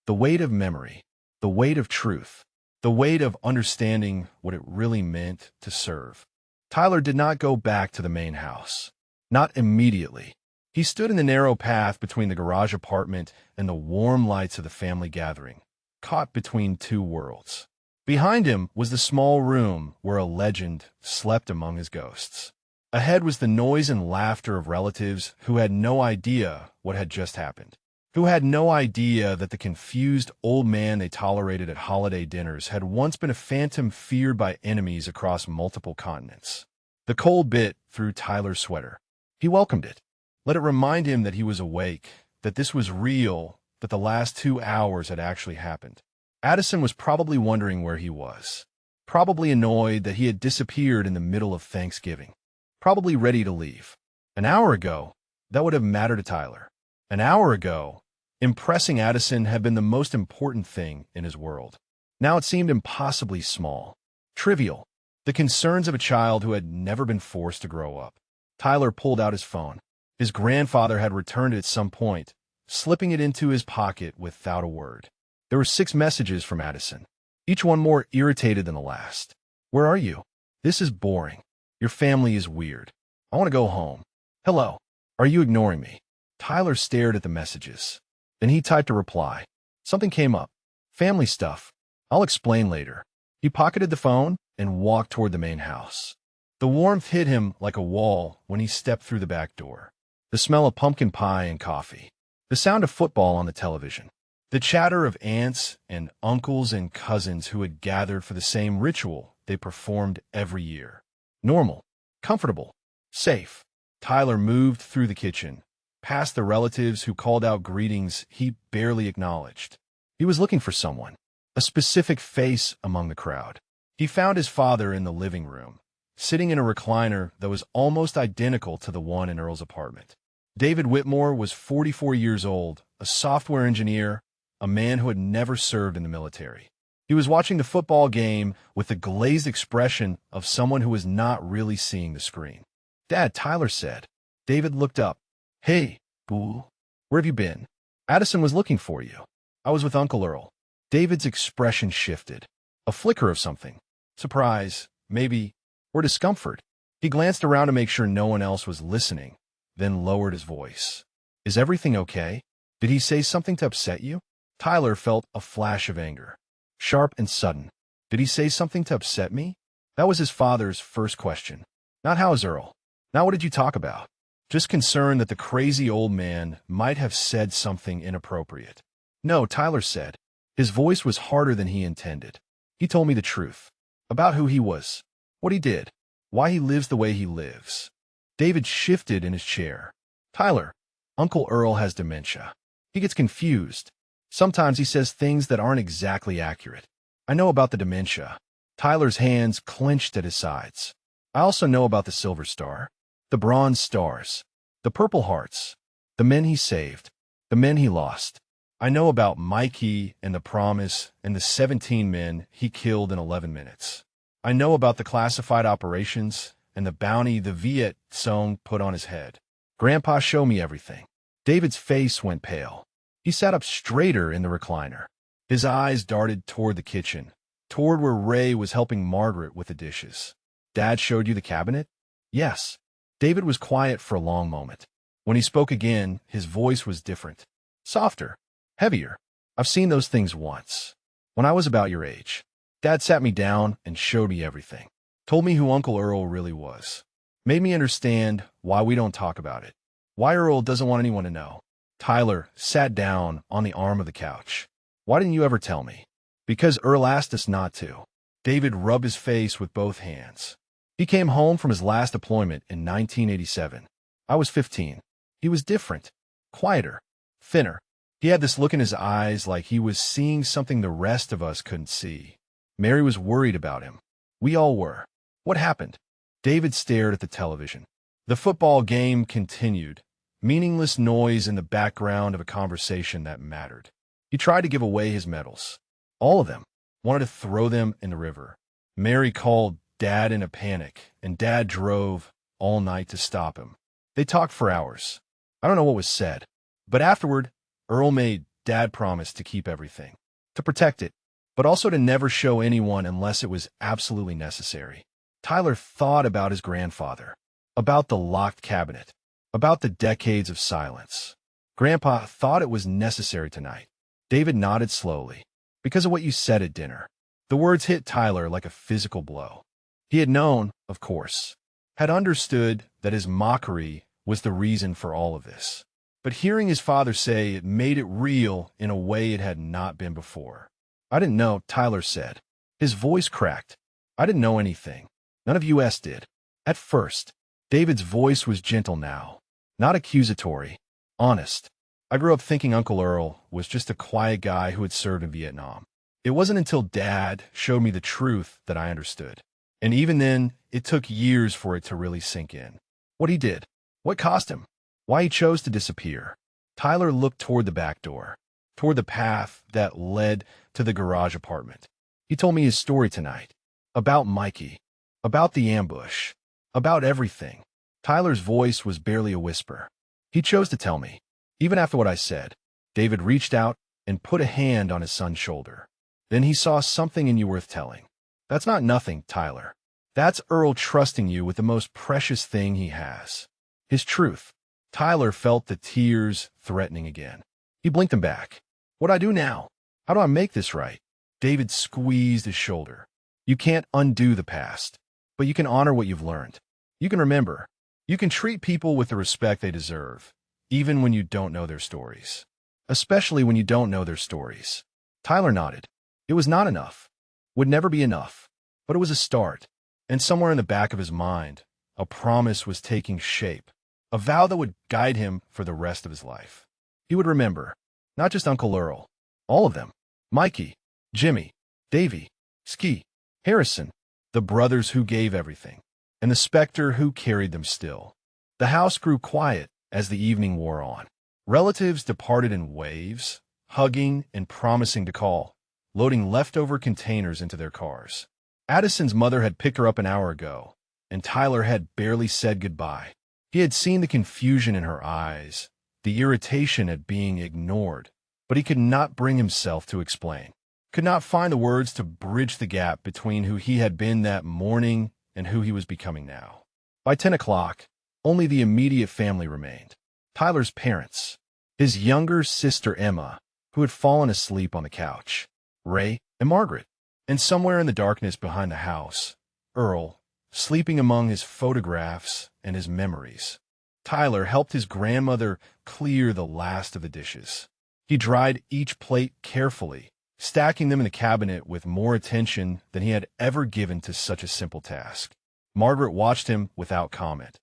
The weight of memory, the weight of truth, the weight of understanding what it really meant to serve. Tyler did not go back to the main house. Not immediately. He stood in the narrow path between the garage apartment and the warm lights of the family gathering, caught between 2 worlds. Behind him was the small room where a legend slept among his ghosts. Ahead was the noise and laughter of relatives who had no idea what had just happened, who had no idea that the confused old man they tolerated at holiday dinners had once been a phantom feared by enemies across multiple continents. The cold bit through Tyler's sweater. He welcomed it. Let it remind him that he was awake, that this was real, that the last 2 hours had actually happened. Addison was probably wondering where he was. Probably annoyed that he had disappeared in the middle of Thanksgiving. Probably ready to leave. An hour ago, that would have mattered to Tyler. An hour ago, impressing Addison had been the most important thing in his world. Now it seemed impossibly small. Trivial. The concerns of a child who had never been forced to grow up. Tyler pulled out his phone. His grandfather had returned it at some point, slipping it into his pocket without a word. There were 6 messages from Addison, each one more irritated than the last. Where are you? This is boring. Your family is weird. I want to go home. Hello. Are you ignoring me? Tyler stared at the messages. Then he typed a reply. Something came up. Family stuff. I'll explain later. He pocketed the phone and walked toward the main house. The warmth hit him like a wall when he stepped through the back door. The smell of pumpkin pie and coffee. The sound of football on the television. The chatter of aunts and uncles and cousins who had gathered for the same ritual they performed every year. Normal. Comfortable. Safe. Tyler moved through the kitchen, past the relatives who called out greetings he barely acknowledged. He was looking for someone, a specific face among the crowd. He found his father in the living room, sitting in a recliner that was almost identical to the one in Earl's apartment. David Whitmore was 44 years old, a software engineer, a man who had never served in the military. He was watching the football game with the glazed expression of someone who was not really seeing the screen. Dad, Tyler said. David looked up. Hey, Boo. Where have you been? Addison was looking for you. I was with Uncle Earl. David's expression shifted. A flicker of something. Surprise, maybe, or discomfort. He glanced around to make sure no one else was listening, then lowered his voice. Is everything okay? Did he say something to upset you? Tyler felt a flash of anger. Sharp and sudden. Did he say something to upset me? That was his father's first question. Not how's Earl? Not what did you talk about? Just concerned that the crazy old man might have said something inappropriate. No, Tyler said. His voice was harder than he intended. He told me the truth. About who he was. What he did. Why he lives the way he lives. David shifted in his chair. Tyler, Uncle Earl has dementia. He gets confused. Sometimes he says things that aren't exactly accurate. I know about the dementia. Tyler's hands clenched at his sides. I also know about the Silver Star, the Bronze Stars, the Purple Hearts, the men he saved, the men he lost. I know about Mikey and the Promise and the 17 men he killed in 11 minutes. I know about the classified operations and the bounty the Viet Cong put on his head. Grandpa showed me everything. David's face went pale. He sat up straighter in the recliner. His eyes darted toward the kitchen, toward where Ray was helping Margaret with the dishes. Dad showed you the cabinet? Yes. David was quiet for a long moment. When he spoke again, his voice was different. Softer. Heavier. I've seen those things once. When I was about your age. Dad sat me down and showed me everything. Told me who Uncle Earl really was. Made me understand why we don't talk about it. Why Earl doesn't want anyone to know. Tyler sat down on the arm of the couch. Why didn't you ever tell me? Because Earl asked us not to. David rubbed his face with both hands. He came home from his last deployment in 1987. I was 15. He was different. Quieter. Thinner. He had this look in his eyes like he was seeing something the rest of us couldn't see. Mary was worried about him. We all were. What happened? David stared at the television. The football game continued, meaningless noise in the background of a conversation that mattered. He tried to give away his medals. All of them. Wanted to throw them in the river. Mary called Dad in a panic, and Dad drove all night to stop him. They talked for hours. I don't know what was said, but afterward, Earl made Dad promise to keep everything, to protect it, but also to never show anyone unless it was absolutely necessary. Tyler thought about his grandfather, about the locked cabinet, about the decades of silence. Grandpa thought it was necessary tonight. David nodded slowly. Because of what you said at dinner. The words hit Tyler like a physical blow. He had known, of course, had understood that his mockery was the reason for all of this. But hearing his father say it made it real in a way it had not been before. I didn't know, Tyler said. His voice cracked. I didn't know anything. None of us did. At first. David's voice was gentle now. Not accusatory. Honest. I grew up thinking Uncle Earl was just a quiet guy who had served in Vietnam. It wasn't until Dad showed me the truth that I understood. And even then, it took years for it to really sink in. What he did. What cost him. Why he chose to disappear. Tyler looked toward the back door. Toward the path that led to the garage apartment. He told me his story tonight. About Mikey. About the ambush. About everything. Tyler's voice was barely a whisper. He chose to tell me. Even after what I said, David reached out and put a hand on his son's shoulder. Then he saw something in you worth telling. That's not nothing, Tyler. That's Earl trusting you with the most precious thing he has. His truth. Tyler felt the tears threatening again. He blinked them back. What do I do now? How do I make this right? David squeezed his shoulder. You can't undo the past, but you can honor what you've learned. You can remember. You can treat people with the respect they deserve, even when you don't know their stories. Especially when you don't know their stories. Tyler nodded. It was not enough. Would never be enough. But it was a start. And somewhere in the back of his mind, a promise was taking shape. A vow that would guide him for the rest of his life. He would remember. Not just Uncle Earl. All of them. Mikey. Jimmy. Davy. Ski. Harrison. The brothers who gave everything. And the specter who carried them still. The house grew quiet as the evening wore on. Relatives departed in waves, hugging and promising to call, loading leftover containers into their cars. Addison's mother had picked her up an hour ago, and Tyler had barely said goodbye. He had seen the confusion in her eyes, the irritation at being ignored, but he could not bring himself to explain. could not find the words to bridge the gap between who he had been that morning and who he was becoming now. By 10 o'clock, only the immediate family remained. Tyler's parents, his younger sister Emma, who had fallen asleep on the couch, Ray and Margaret, and somewhere in the darkness behind the house, Earl, sleeping among his photographs and his memories. Tyler helped his grandmother clear the last of the dishes. He dried each plate carefully, stacking them in the cabinet with more attention than he had ever given to such a simple task. Margaret watched him without comment,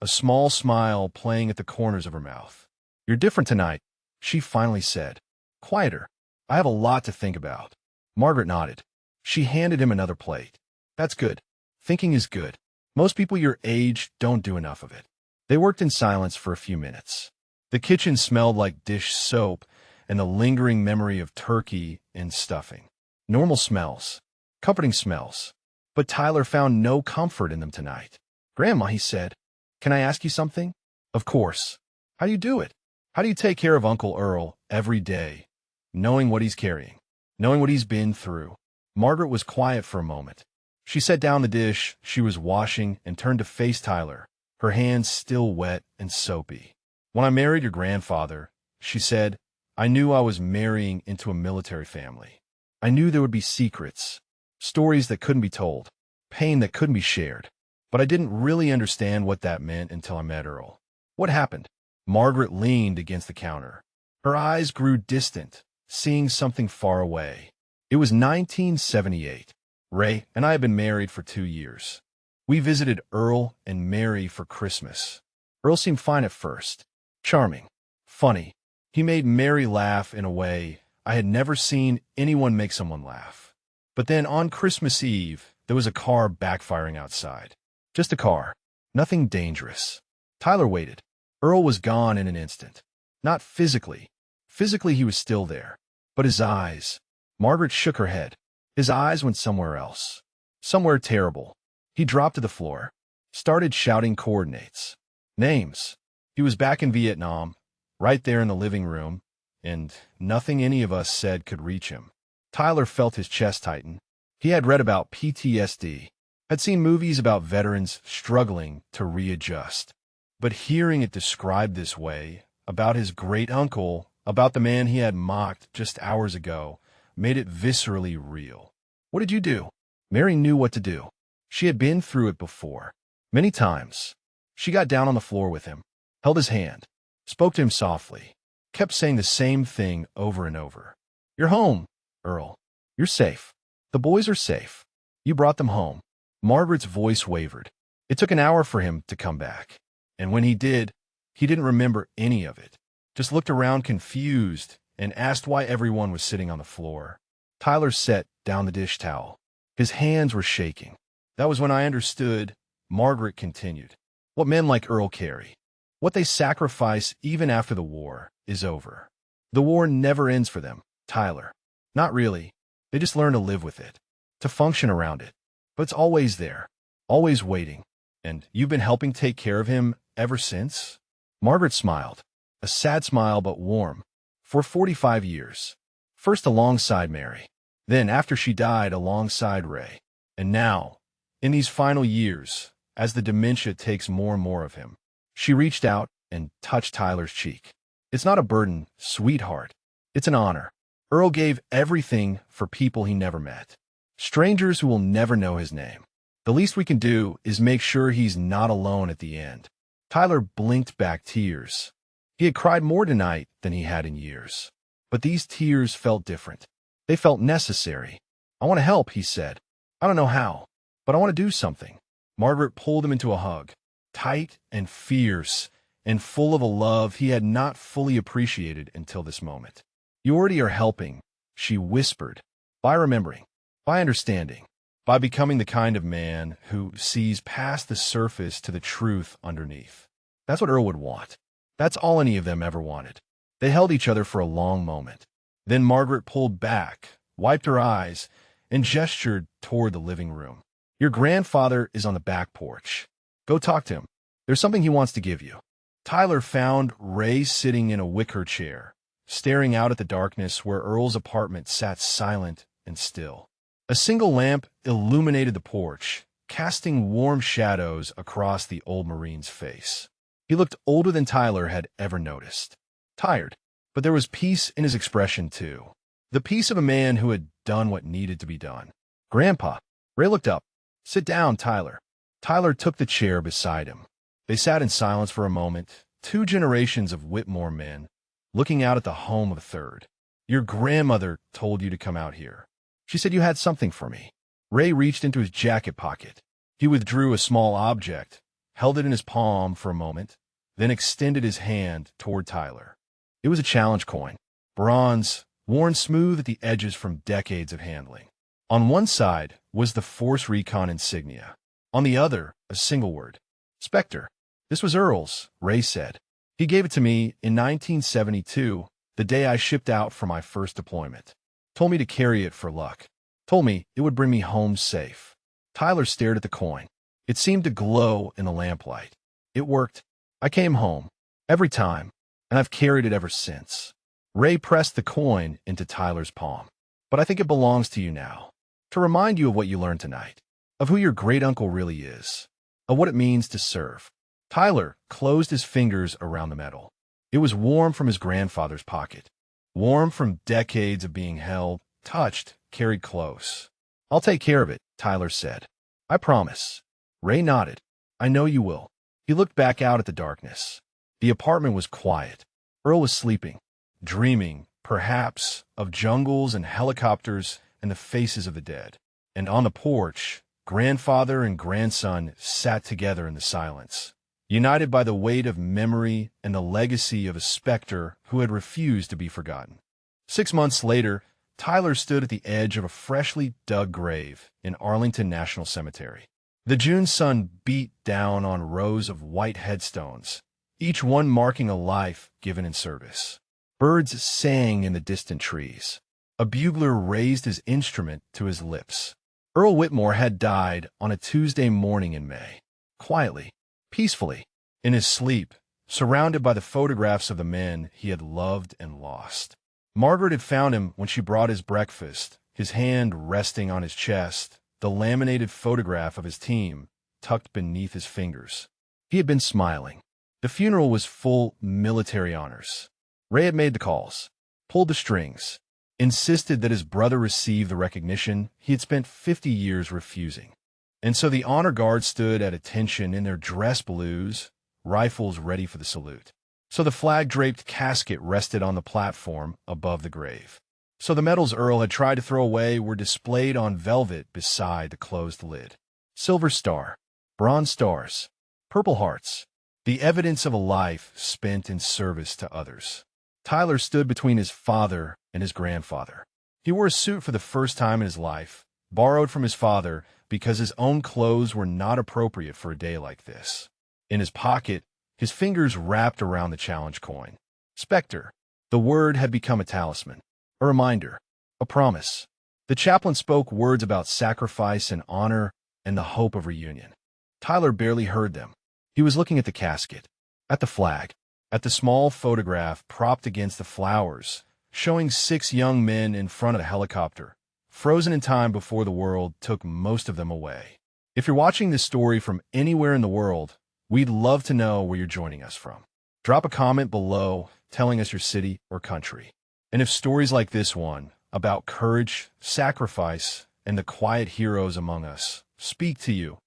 a small smile playing at the corners of her mouth. "You're different tonight," she finally said. "Quieter. I have a lot to think about." Margaret nodded. She handed him another plate. "That's good. Thinking is good. Most people your age don't do enough of it." They worked in silence for a few minutes. The kitchen smelled like dish soap and the lingering memory of turkey and stuffing. Normal smells, comforting smells. But Tyler found no comfort in them tonight. "Grandma," he said, "can I ask you something?" "Of course. How do you do it? How do you take care of Uncle Earl every day, knowing what he's carrying, knowing what he's been through?" Margaret was quiet for a moment. She set down the dish she was washing and turned to face Tyler, her hands still wet and soapy. "When I married your grandfather," she said, "I knew I was marrying into a military family. I knew there would be secrets, stories that couldn't be told, pain that couldn't be shared. But I didn't really understand what that meant until I met Earl." "What happened?" Margaret leaned against the counter. Her eyes grew distant, seeing something far away. It was 1978. Ray and I had been married for 2 years. We visited Earl and Mary for Christmas. Earl seemed fine at first. Charming. Funny. He made Mary laugh in a way I had never seen anyone make someone laugh. But then on Christmas Eve, there was a car backfiring outside. Just a car. Nothing dangerous. Tyler waited. Earl was gone in an instant. Not physically. Physically he was still there. But his eyes. Margaret shook her head. His eyes went somewhere else. Somewhere terrible. He dropped to the floor. Started shouting coordinates. Names. He was back in Vietnam, right there in the living room, and nothing any of us said could reach him. Tyler felt his chest tighten. He had read about PTSD, had seen movies about veterans struggling to readjust. But hearing it described this way, about his great-uncle, about the man he had mocked just hours ago, made it viscerally real. "What did you do?" Mary knew what to do. She had been through it before. Many times. She got down on the floor with him, held his hand, spoke to him softly, kept saying the same thing over and over. "You're home, Earl. You're safe. The boys are safe. You brought them home." Margaret's voice wavered. It took an hour for him to come back. And when he did, he didn't remember any of it. Just looked around confused and asked why everyone was sitting on the floor. Tyler set down the dish towel. His hands were shaking. "That was when I understood," Margaret continued, "what men like Earl carry. What they sacrifice even after the war is over. The war never ends for them, Tyler. Not really. They just learn to live with it, to function around it. But it's always there, always waiting. And you've been helping take care of him ever since?" Margaret smiled, a sad smile but warm. "For 45 years. First alongside Mary. Then, after she died, alongside Ray. And now, in these final years, as the dementia takes more and more of him." She reached out and touched Tyler's cheek. "It's not a burden, sweetheart. It's an honor. Earl gave everything for people he never met. Strangers who will never know his name. The least we can do is make sure he's not alone at the end." Tyler blinked back tears. He had cried more tonight than he had in years. But these tears felt different. They felt necessary. "I want to help," he said. "I don't know how, but I want to do something." Margaret pulled him into a hug, tight and fierce, and full of a love he had not fully appreciated until this moment. "You already are helping," she whispered, "by remembering, by understanding, by becoming the kind of man who sees past the surface to the truth underneath." That's what Earl would want. That's all any of them ever wanted. They held each other for a long moment. Then Margaret pulled back, wiped her eyes, and gestured toward the living room. "Your grandfather is on the back porch. Go talk to him. There's something he wants to give you." Tyler found Ray sitting in a wicker chair, staring out at the darkness where Earl's apartment sat silent and still. A single lamp illuminated the porch, casting warm shadows across the old Marine's face. He looked older than Tyler had ever noticed. Tired, but there was peace in his expression too. The peace of a man who had done what needed to be done. "Grandpa." Ray looked up. "Sit down, Tyler." Tyler took the chair beside him. They sat in silence for a moment, two generations of Whitmore men, looking out at the home of a third. "Your grandmother told you to come out here. She said you had something for me." Ray reached into his jacket pocket. He withdrew a small object, held it in his palm for a moment, then extended his hand toward Tyler. It was a challenge coin, bronze, worn smooth at the edges from decades of handling. On one side was the Force Recon insignia. On the other, a single word. "Spectre." "This was Earl's," Ray said. "He gave it to me in 1972, the day I shipped out for my first deployment. Told me to carry it for luck. Told me it would bring me home safe." Tyler stared at the coin. It seemed to glow in the lamplight. "It worked. I came home. Every time. And I've carried it ever since." Ray pressed the coin into Tyler's palm. "But I think it belongs to you now. To remind you of what you learned tonight. Of who your great-uncle really is. Of what it means to serve." Tyler closed his fingers around the metal. It was warm from his grandfather's pocket. Warm from decades of being held, touched, carried close. "I'll take care of it," Tyler said. "I promise." Ray nodded. "I know you will." He looked back out at the darkness. The apartment was quiet. Earl was sleeping, dreaming, perhaps, of jungles and helicopters and the faces of the dead. And on the porch, grandfather and grandson sat together in the silence, united by the weight of memory and the legacy of a specter who had refused to be forgotten. 6 months later, Tyler stood at the edge of a freshly dug grave in Arlington National Cemetery. The June sun beat down on rows of white headstones, each one marking a life given in service. Birds sang in the distant trees. A bugler raised his instrument to his lips. Earl Whitmore had died on a Tuesday morning in May, quietly, peacefully, in his sleep, surrounded by the photographs of the men he had loved and lost. Margaret had found him when she brought his breakfast, his hand resting on his chest, the laminated photograph of his team tucked beneath his fingers. He had been smiling. The funeral was full military honors. Ray had made the calls, pulled the strings, insisted that his brother receive the recognition he had spent 50 years refusing. And so the honor guard stood at attention in their dress blues, rifles ready for the salute. So the flag-draped casket rested on the platform above the grave. So the medals Earl had tried to throw away were displayed on velvet beside the closed lid. Silver star, bronze stars, purple hearts, the evidence of a life spent in service to others. Tyler stood between his father and his grandfather. He wore a suit for the first time in his life, borrowed from his father because his own clothes were not appropriate for a day like this. In his pocket, his fingers wrapped around the challenge coin. Spectre. The word had become a talisman, a reminder, a promise. The chaplain spoke words about sacrifice and honor and the hope of reunion. Tyler barely heard them. He was looking at the casket, at the flag, at the small photograph propped against the flowers, showing 6 young men in front of a helicopter, frozen in time before the world took most of them away. If you're watching this story from anywhere in the world, we'd love to know where you're joining us from. Drop a comment below telling us your city or country. And if stories like this one, about courage, sacrifice, and the quiet heroes among us, speak to you,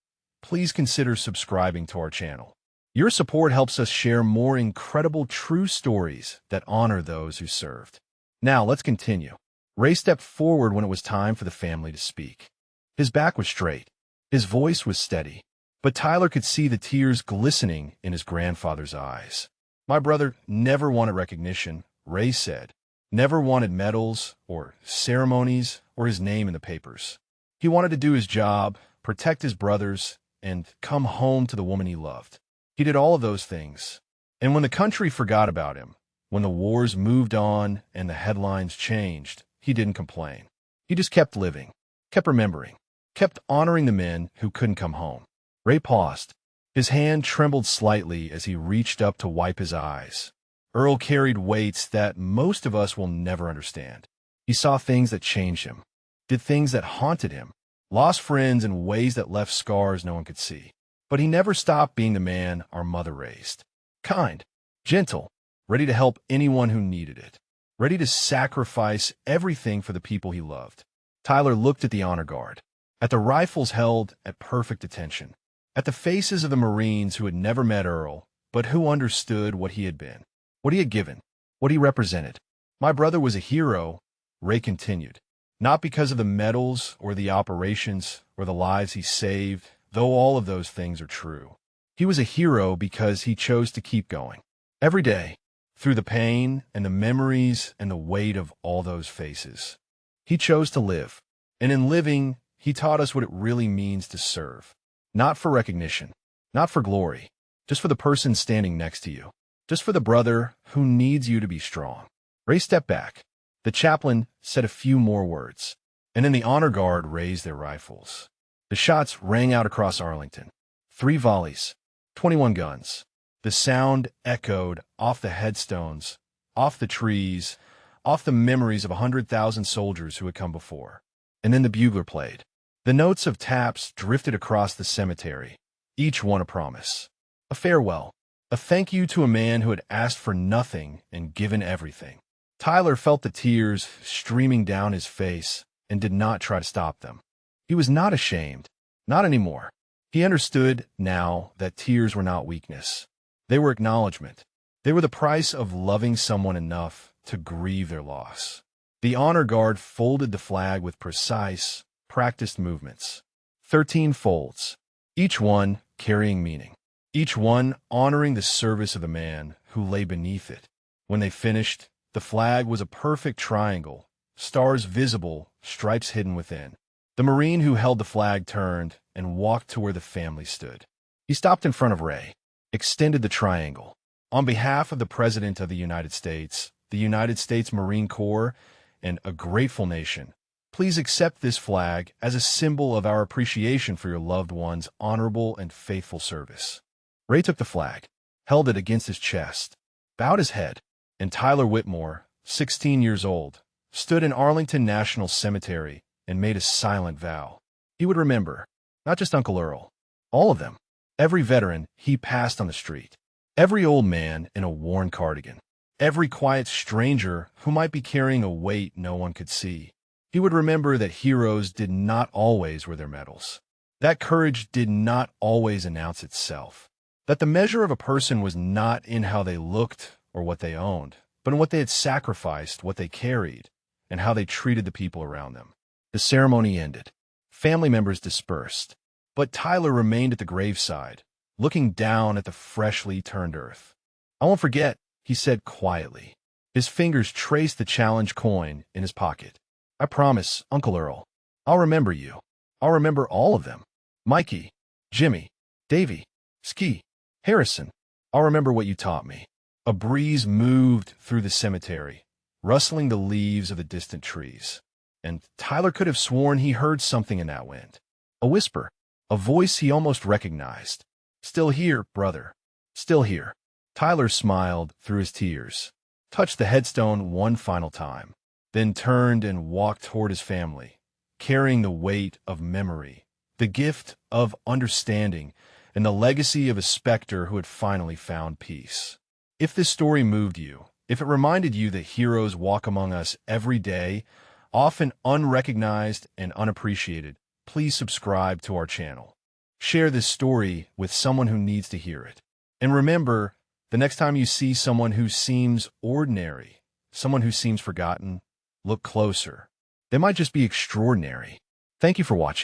please consider subscribing to our channel. Your support helps us share more incredible true stories that honor those who served. Now, let's continue. Ray stepped forward when it was time for the family to speak. His back was straight. His voice was steady. But Tyler could see the tears glistening in his grandfather's eyes. "My brother never wanted recognition," Ray said. "Never wanted medals or ceremonies or his name in the papers. He wanted to do his job, protect his brothers, and come home to the woman he loved. He did all of those things. And when the country forgot about him, when the wars moved on and the headlines changed, he didn't complain. He just kept living, kept remembering, kept honoring the men who couldn't come home." Ray paused. His hand trembled slightly as he reached up to wipe his eyes. Earl carried weights that most of us will never understand. He saw things that changed him. did things that haunted him, lost friends in ways that left scars no one could see. But he never stopped being the man our mother raised. Kind, gentle, ready to help anyone who needed it, ready to sacrifice everything for the people he loved. Tyler looked at the honor guard, at the rifles held at perfect attention, at the faces of the Marines who had never met Earl, but who understood what he had been, what he had given, what he represented. My brother was a hero, Ray continued, not because of the medals or the operations or the lives he saved, though all of those things are true. He was a hero because he chose to keep going. Every day, through the pain and the memories and the weight of all those faces. He chose to live, and in living, he taught us what it really means to serve. Not for recognition, not for glory, just for the person standing next to you, just for the brother who needs you to be strong. Ray stepped back. The chaplain said a few more words, and then the honor guard raised their rifles. The shots rang out across Arlington. 3 volleys, 21 guns. The sound echoed off the headstones, off the trees, off the memories of 100,000 soldiers who had come before. And then the bugler played. The notes of taps drifted across the cemetery, each one a promise, a farewell, a thank you to a man who had asked for nothing and given everything. Tyler felt the tears streaming down his face and did not try to stop them. He was not ashamed, not anymore. He understood now that tears were not weakness. They were acknowledgement. They were the price of loving someone enough to grieve their loss. The honor guard folded the flag with precise, practiced movements. 13 folds, each one carrying meaning, each one honoring the service of the man who lay beneath it. When they finished, the flag was a perfect triangle, stars visible, stripes hidden within. The Marine who held the flag turned and walked to where the family stood. He stopped in front of Ray, extended the triangle. On behalf of the President of the United States Marine Corps, and a grateful nation, please accept this flag as a symbol of our appreciation for your loved one's honorable and faithful service. Ray took the flag, held it against his chest, bowed his head, and Tyler Whitmore, 16 years old, stood in Arlington National Cemetery and made a silent vow. He would remember, not just Uncle Earl, all of them, every veteran he passed on the street, every old man in a worn cardigan, every quiet stranger who might be carrying a weight no one could see. He would remember that heroes did not always wear their medals, that courage did not always announce itself, that the measure of a person was not in how they looked or what they owned, but in what they had sacrificed, what they carried, and how they treated the people around them. The ceremony ended. Family members dispersed, but Tyler remained at the graveside, looking down at the freshly turned earth. "I won't forget," he said quietly. His fingers traced the challenge coin in his pocket. "I promise, Uncle Earl. I'll remember you. I'll remember all of them. Mikey, Jimmy, Davy, Ski, Harrison. I'll remember what you taught me." A breeze moved through the cemetery, rustling the leaves of the distant trees. And Tyler could have sworn he heard something in that wind. A whisper, a voice he almost recognized. "Still here, brother. Still here." Tyler smiled through his tears, touched the headstone one final time, then turned and walked toward his family, carrying the weight of memory, the gift of understanding, and the legacy of a specter who had finally found peace. If this story moved you, if it reminded you that heroes walk among us every day, often unrecognized and unappreciated, please subscribe to our channel. Share this story with someone who needs to hear it. And remember, the next time you see someone who seems ordinary, someone who seems forgotten, look closer. They might just be extraordinary. Thank you for watching.